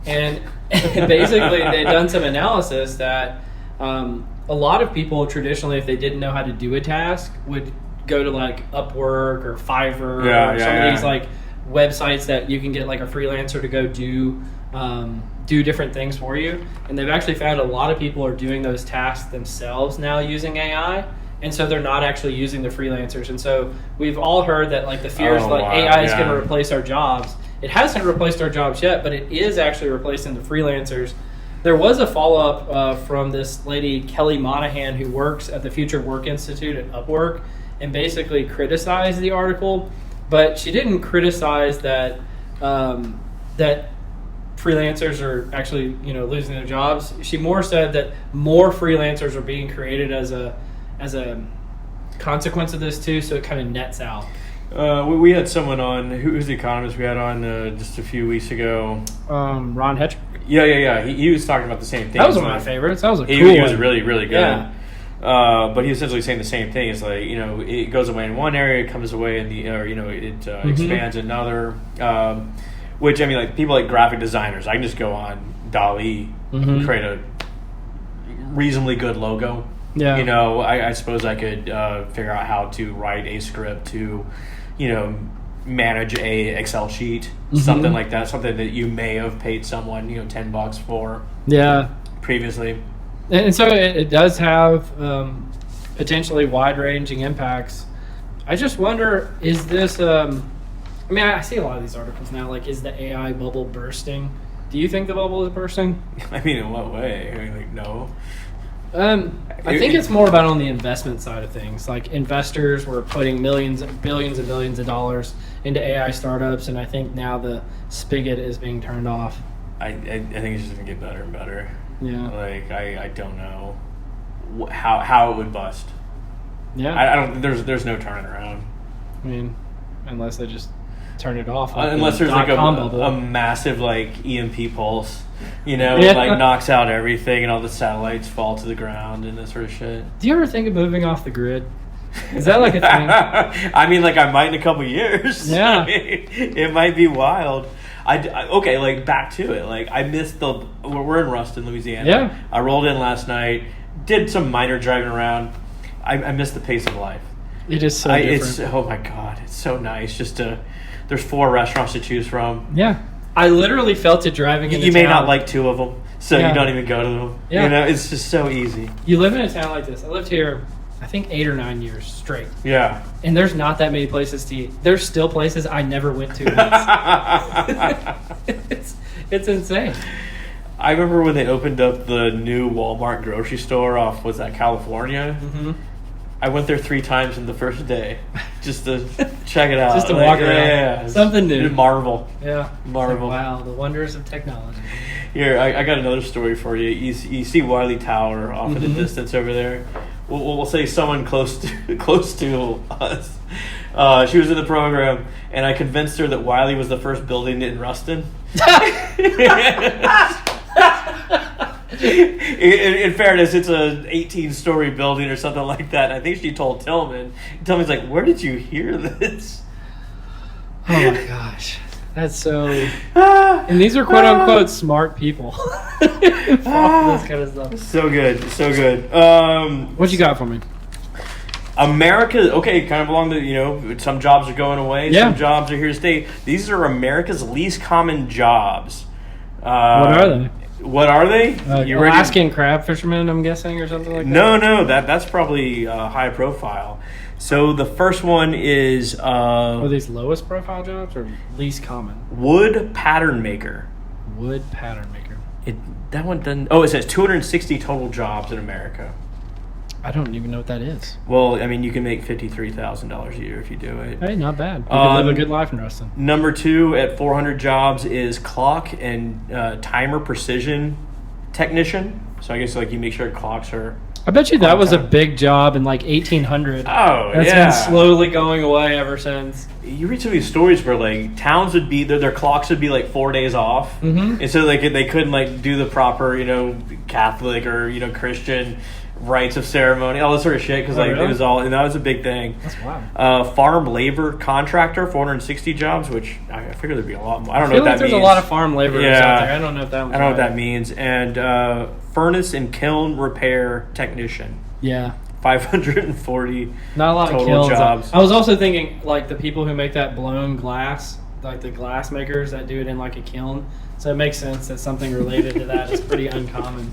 And basically they've done some analysis that a lot of people traditionally, if they didn't know how to do a task, would go to Upwork or Fiverr or some of these websites that you can get a freelancer to go do different things for you. And they've actually found a lot of people are doing those tasks themselves now using AI. And so they're not actually using the freelancers. And so we've all heard that the fears AI is going to replace our jobs. It hasn't replaced our jobs yet, but it is actually replacing the freelancers. There was a follow-up from this lady, Kelly Monahan, who works at the Future Work Institute at Upwork, and basically criticized the article. But she didn't criticize that that freelancers are actually losing their jobs. She more said that more freelancers are being created as a consequence of this too, so it kind of nets out. We had someone on, who's the economist we had on just a few weeks ago? Ron Hetrick. Yeah. He was talking about the same thing. That was one of my favorites. That was a cool He was really, really good. Yeah. But he was essentially saying the same thing. It's it goes away in one area, it comes away in it expands in another. Which, people like graphic designers, I can just go on DALL-E and create a reasonably good logo. Yeah. I suppose I could figure out how to write a script to, manage a Excel sheet, something like that, something that you may have paid someone, $10 for. Yeah. Previously. And so it does have potentially wide-ranging impacts. I just wonder, is this... I see a lot of these articles now, is the AI bubble bursting? Do you think the bubble is bursting? In what way? No. I think it's more about on the investment side of things. Investors were putting billions and billions of dollars into AI startups, and I think now the spigot is being turned off. I think it's just going to get better and better. Yeah. I don't know how it would bust. Yeah. I don't. There's no turning around. Unless they just turn it off. Unless there's like a massive like EMP pulse, like knocks out everything and all the satellites fall to the ground and that sort of shit. Do you ever think of moving off the grid? Is that like a thing? I mean, like I might in a couple years. Yeah. I mean, it might be wild. Okay, like back to it. Like I missed we're in Ruston, Louisiana. Yeah. I rolled in last night, did some minor driving around. I missed the pace of life. It is so different. Oh my God, it's so nice just to. There's 4 restaurants to choose from. Yeah, I literally felt it driving into You may town. not like 2 of them, so you don't even go to them. Yeah. It's just so easy. You live in a town like this. I lived here, I think 8 or 9 years straight. Yeah. And there's not that many places to eat. There's still places I never went to. It's insane. I remember when they opened up the new Walmart grocery store off, was that California? Mm-hmm. I went there 3 times in the first day just to check it out. Just to walk around. Yeah. Something new. Marvel. Yeah. Marvel. Wow, the wonders of technology. Here, I got another story for you. You see Wiley Tower off in the distance over there. We'll say someone close to us. She was in the program, and I convinced her that Wiley was the first building in Ruston. In fairness, it's a 18-story building or something like that. I think she told Tillman. Tillman's like, "Where did you hear this?" Oh my gosh, that's so. And these are quote unquote smart people. This kind of stuff. So good, so good. What you got for me? America, okay, kind of along the, some jobs are going away, some jobs are here to stay. These are America's least common jobs. What are they? What are they? You Alaskan crab fishermen, I'm guessing, or something like that? No, that's probably high profile. So the first one is... are these lowest profile jobs or least common? Wood pattern maker. Wood pattern maker. That one doesn't... Oh, it says 260 total jobs in America. I don't even know what that is. Well, I mean, you can make $53,000 a year if you do it. Hey, not bad. You can live a good life in Ruston. Number 2 at 400 jobs is clock and timer precision technician. So I guess you make sure clocks are... I bet you that was a big job in 1800. Oh, That's been slowly going away ever since. You read some of these stories where towns would be their clocks would be 4 days off, and so they couldn't do the proper Catholic or Christian rites of ceremony, all this sort of shit, because really? It was all, and that was a big thing. That's wild. Farm labor contractor, 460 jobs, which I figure there'd be a lot more. I don't know what that means. There's a lot of farm laborers out there. I don't know if that one's I don't know what that means. And furnace and kiln repair technician. Yeah. 540 not a lot total of kilns. jobs. I was also thinking the people who make that blown glass, the glass makers that do it in a kiln. So it makes sense that something related to that is pretty uncommon.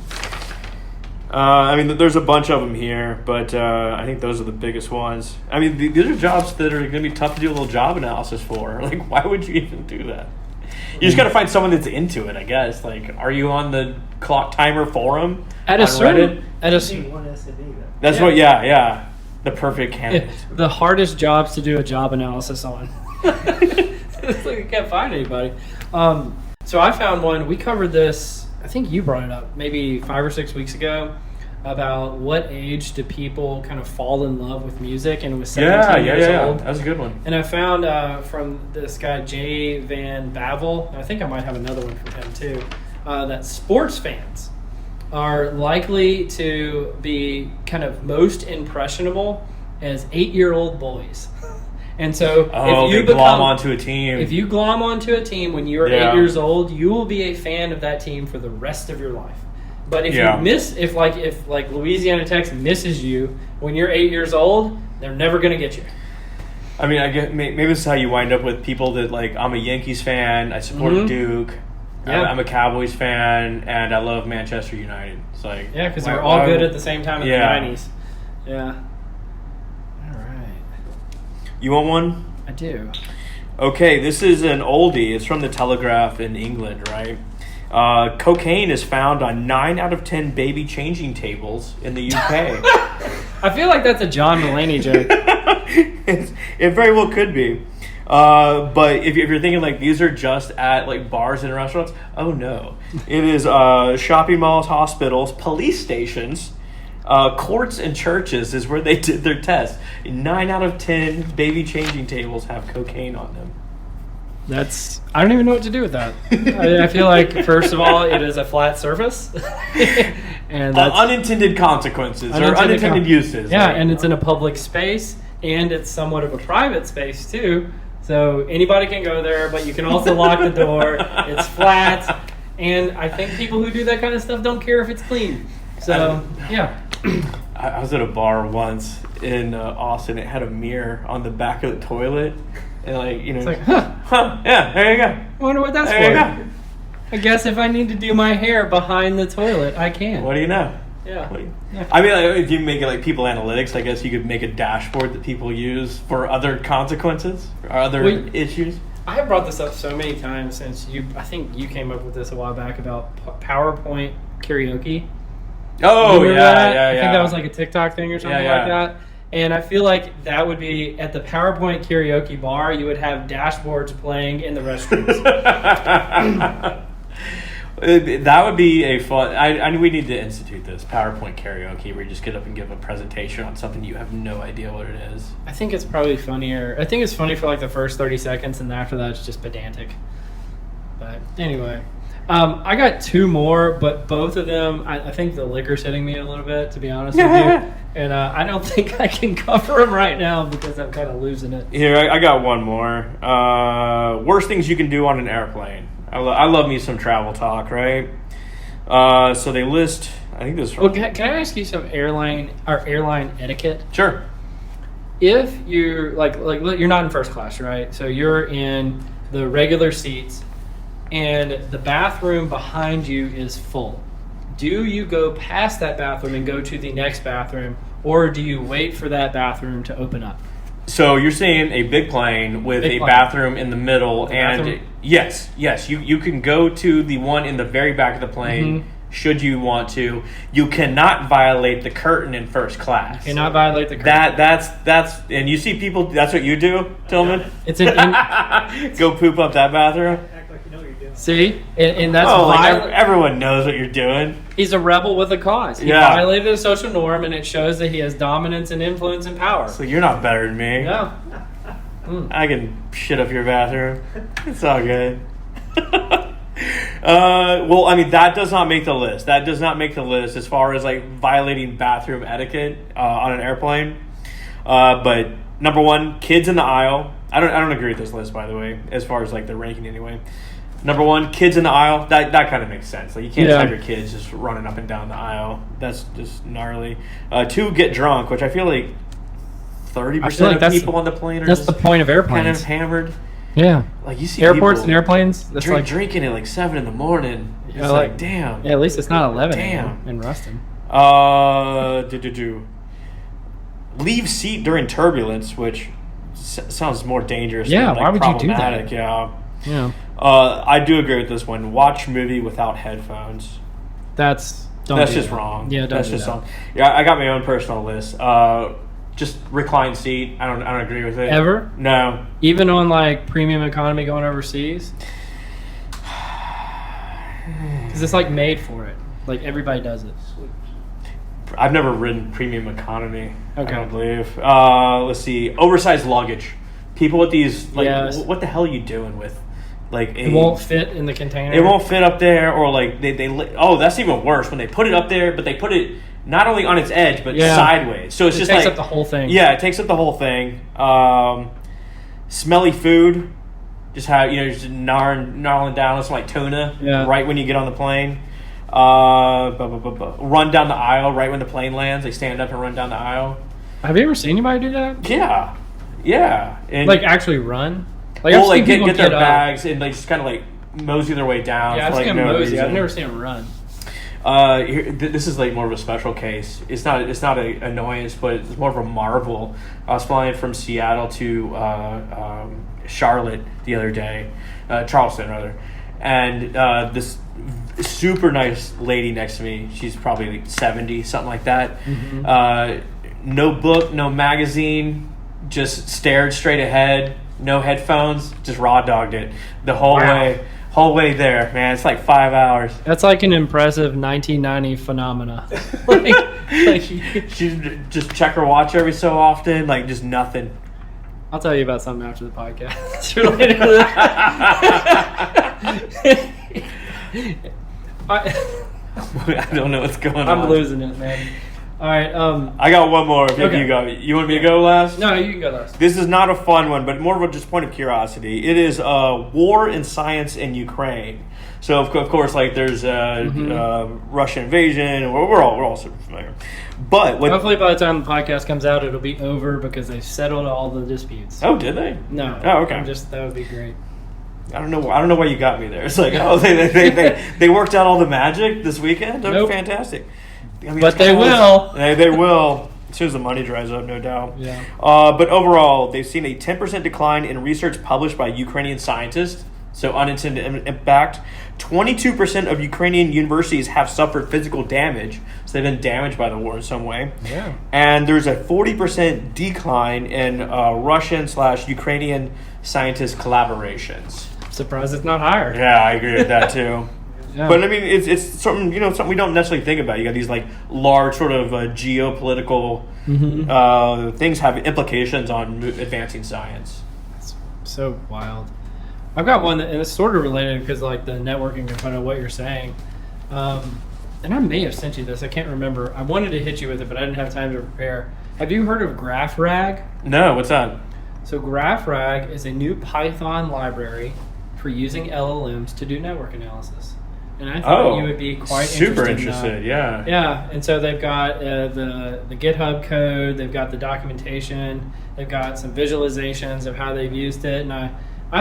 I mean, there's a bunch of them here, but I think those are the biggest ones. I mean, these are jobs that are going to be tough to do a little job analysis for. Why would you even do that? You just got to find someone that's into it, I guess. Are you on the clock timer forum at a certain Reddit? That's what. Yeah, the perfect candidate. The hardest jobs to do a job analysis on. It's I can't find anybody. So I found one. We covered this. I think you brought it up maybe 5 or 6 weeks ago about what age do people kind of fall in love with music, and it was 17 years old. That was a good one. And I found from this guy Jay Van Bavel, and I think I might have another one from him too, that sports fans are likely to be kind of most impressionable as 8-year-old boys. And so if you glom onto a team. If you glom onto a team when you're 8 years old, you will be a fan of that team for the rest of your life. But if you miss, if Louisiana Tech misses you when you're 8 years old, they're never going to get you. I mean, I get maybe this is how you wind up with people that I'm a Yankees fan, I support Duke, I'm a Cowboys fan, and I love Manchester United. It's because they're all good at the same time in the 90s. Yeah. You want one? I do. Okay, this is an oldie. It's from the Telegraph in England, right? Cocaine is found on 9 out of 10 baby changing tables in the UK. I feel like that's a John Mulaney joke. It very well could be. But if you're thinking these are just at bars and restaurants, oh no. It is shopping malls, hospitals, police stations, courts and churches is where they did their test. 9 out of 10 baby changing tables have cocaine on them. I don't even know what to do with that. I feel like, first of all, it is a flat surface. And that's unintended consequences or unintended uses. Yeah, right? and it's in a public space, and it's somewhat of a private space, too. So anybody can go there, but you can also lock the door. It's flat. And I think people who do that kind of stuff don't care if it's clean. So, yeah. I was at a bar once in Austin. It had a mirror on the back of the toilet. And It's like, yeah, there you go. I wonder what that's There you for. go. I guess if I need to do my hair behind the toilet, I can. What do you know? Yeah. I mean, like, if you make it like people analytics, I guess you could make a dashboard that people use for other consequences or other issues. I have brought this up so many times since I think you came up with this a while back about PowerPoint karaoke. Oh, Remember yeah. that? I think that was like a TikTok thing or something Yeah. like that. And I feel like that would be at the PowerPoint karaoke bar, you would have dashboards playing in the restrooms. That would be a fun. We need to institute this PowerPoint karaoke where you just get up and give a presentation on something you have no idea what it is. I think it's probably funnier. I think it's funny for like the first 30 seconds, and after that, it's just pedantic. But anyway, I got two more, but both of them, I think the liquor's hitting me a little bit, to be honest with you. And I don't think I can cover them right now because I'm kind of losing it. Here, I got one more. Worst things you can do on an airplane. I love me some travel talk, right? So they list. I think this. Well, can I ask you some airline etiquette? Sure. If you're like you're not in first class, right? So you're in the regular seats, and the bathroom behind you is full. Do you go past that bathroom and go to the next bathroom, or do you wait for that bathroom to open up? So you're saying a big plane with a bathroom in the middle, and bathroom? yes, you can go to the one in the very back of the plane should you want to. You cannot violate the curtain in first class. You cannot violate the curtain. That's and you see people. That's what you do, Tillman. It's an Go poop up that bathroom. Act like you know what you're doing. see, and that's everyone knows what you're doing. He's a rebel with a cause. He Yeah. violated a social norm, and it shows that he has dominance and influence and power. So you're not better than me. No. I can shit up your bathroom. It's all good. Well, I mean, that does not make the list. That does not make the list as far as like violating bathroom etiquette on an airplane. But number one, kids in the aisle. I don't agree with this list, by the way, as far as like the ranking anyway. Number one, kids in the aisle. That kind of makes sense. Like you can't have your kids just running up and down the aisle. That's just gnarly. Two, get drunk, which I feel like 30% of people on the plane are that's just the point of airplanes. kind of hammered. Yeah. Like you see Airports people and airplanes. That's drinking at like 7 a.m. It's Yeah, like like- damn. Yeah, at least it's not 11 Damn. in Ruston. Leave seat during turbulence, which sounds more dangerous. Yeah, than, like, why would you do that? problematic, Yeah. Yeah. I do agree with this one. Watch movie without headphones. That's Just wrong. Yeah, don't That's do just that. wrong. Yeah, I got my own personal list. Just recline seat. I don't agree with it. Ever? No. Even on like premium economy going overseas? Because it's like made for it. Like everybody does it. I've never ridden premium economy. Okay. I don't believe. Let's see. Oversized luggage. People with these, like, Yes. what the hell are you doing with, like, It won't fit in the container. It won't fit up there, or like oh, that's even worse when they put it up there, but they put it not only on its edge but Yeah. sideways. So it's It just takes like up the whole thing. Yeah, it takes up the whole thing. Smelly food. Just how just gnarling down with some like tuna right when you get on the plane. Run down the aisle right when the plane lands. They stand up and run down the aisle. Have you ever seen anybody do that? Yeah. And Like actually run? Like or I've like seen people get their up. bags and like just kind of like mosey their way down. Yeah, I've for, like, seen them no mosey. reason. I've never seen them run. This is like more of a special case. It's not an annoyance, but it's more of a marvel. I was flying from Seattle to Charlotte the other day, Charleston rather, and this super nice lady next to me. She's probably like 70, something like that. No book, no magazine, just stared straight ahead. No headphones, just raw dogged it the whole way. Whole way there, man. It's like 5 hours. That's like an impressive 1990 phenomena. like She just check her watch every so often, like just nothing. I'll tell you about something after the podcast related to that. I don't know what's going on. I'm losing it, man. All right. I got one more. If Okay. you go. You want me to go last? No, you can go last. This is not a fun one, but more of a just point of curiosity. It is war and science in Ukraine. So of course, like there's Russian invasion. We're all super familiar. But what, Hopefully, by the time the podcast comes out, it'll be over because they've settled all the disputes. oh, did they? No. Oh, okay. That would be great. I don't know why you got me there. It's like they worked out all the magic this weekend. That was Nope. fantastic. I mean, But it's they kinda- will. They will. As soon as the money dries up, no doubt. Yeah. But overall, they've seen a 10% decline in research published by Ukrainian scientists. So unintended impact. 22% of Ukrainian universities have suffered physical damage. So they've been damaged by the war in some way. Yeah. And there's a 40% decline in Russian/Ukrainian scientist collaborations. Surprised it's not higher. Yeah, I agree with that too. Yeah. But I mean, it's something something we don't necessarily think about. You got these like large sort of geopolitical things have implications on advancing science. It's so wild. I've got one, and it's sort of related because like the networking component of what you're saying. And I may have sent you this. I can't remember. I wanted to hit you with it, but I didn't have time to prepare. Have you heard of GraphRag? No, what's that? So GraphRag is a new Python library for using LLMs to do network analysis. And I thought you would be quite super interested in that. Yeah. Yeah, and so they've got the GitHub code, they've got the documentation, they've got some visualizations of how they've used it, and I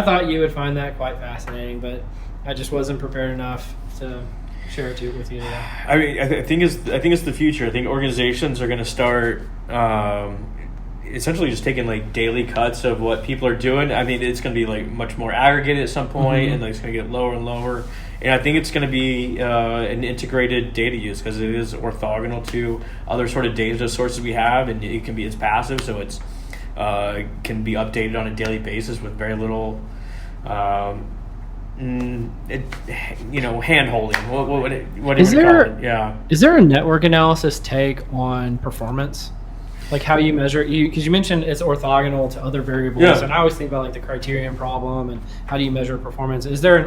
thought you would find that quite fascinating, but I just wasn't prepared enough to share it with you today. I mean, I think it's the future. I think organizations are going to start essentially just taking like daily cuts of what people are doing. I mean, it's going to be like much more aggregated at some point, and like it's going to get lower and lower. And I think it's going to be an integrated data use because it is orthogonal to other sort of data sources we have, and it's passive, so it's can be updated on a daily basis with very little, hand holding. What Is do you there- call it? Yeah. Is there a network analysis take on performance? Like how you measure, because you mentioned it's orthogonal to other variables, Yeah. and I always think about like the criterion problem and how do you measure performance. Is there an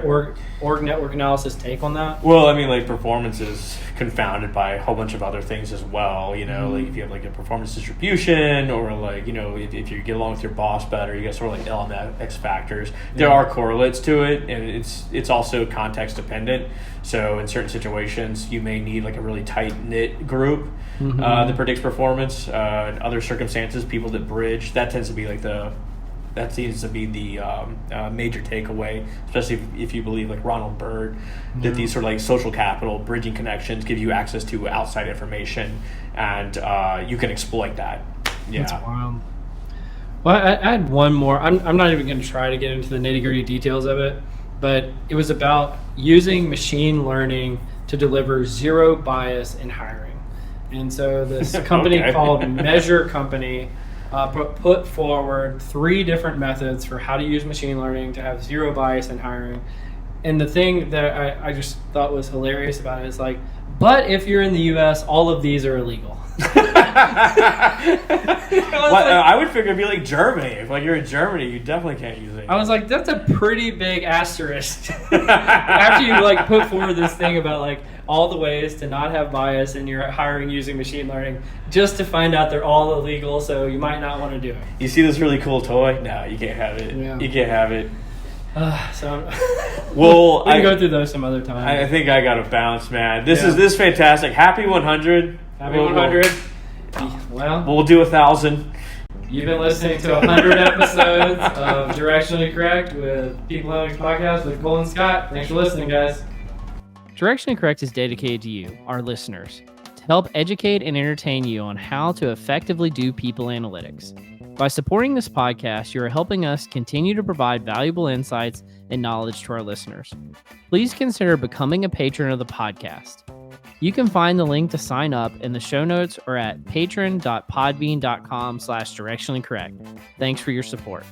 org network analysis take on that? Well, I mean, like performance is confounded by a whole bunch of other things as well. Like if you have like a performance distribution, or like if you get along with your boss better, you got sort of like LMX factors. There are correlates to it, and it's also context dependent. So in certain situations, you may need like a really tight knit group that predicts performance. In other circumstances, people that bridge, that tends to be like the major takeaway, especially if you believe like Ronald Byrd, that these sort of like social capital bridging connections give you access to outside information, and you can exploit that. Yeah. That's wild. Well, I had one more. I'm not even going to try to get into the nitty-gritty details of it, but it was about using machine learning to deliver zero bias in hiring. And so this company Okay. called Measure Company put forward 3 different methods for how to use machine learning to have zero bias in hiring. And the thing that I just thought was hilarious about it is like, but if you're in the U.S., all of these are illegal. I would figure it'd be like Germany. If like you're in Germany, you definitely can't use it. I was like, that's a pretty big asterisk. After you like put forward this thing about like all the ways to not have bias in your hiring using machine learning, just to find out they're all illegal, so you might not want to do it. You see this really cool toy? No, you can't have it. Yeah. You can't have it. So Well, we can go through those some other time. I think I got to bounce, man. This Yeah. is fantastic. Happy 100. Happy 100. Well, We'll do 1,000. you've been listening to 100 episodes of Directionally Correct with People Analytics Podcast with Cole and Scott. Thanks for listening, guys. Directionally Correct is dedicated to you, our listeners, to help educate and entertain you on how to effectively do people analytics. By supporting this podcast, you are helping us continue to provide valuable insights and knowledge to our listeners. Please consider becoming a patron of the podcast. You can find the link to sign up in the show notes or at patron.podbean.com/directionallycorrect. Thanks for your support.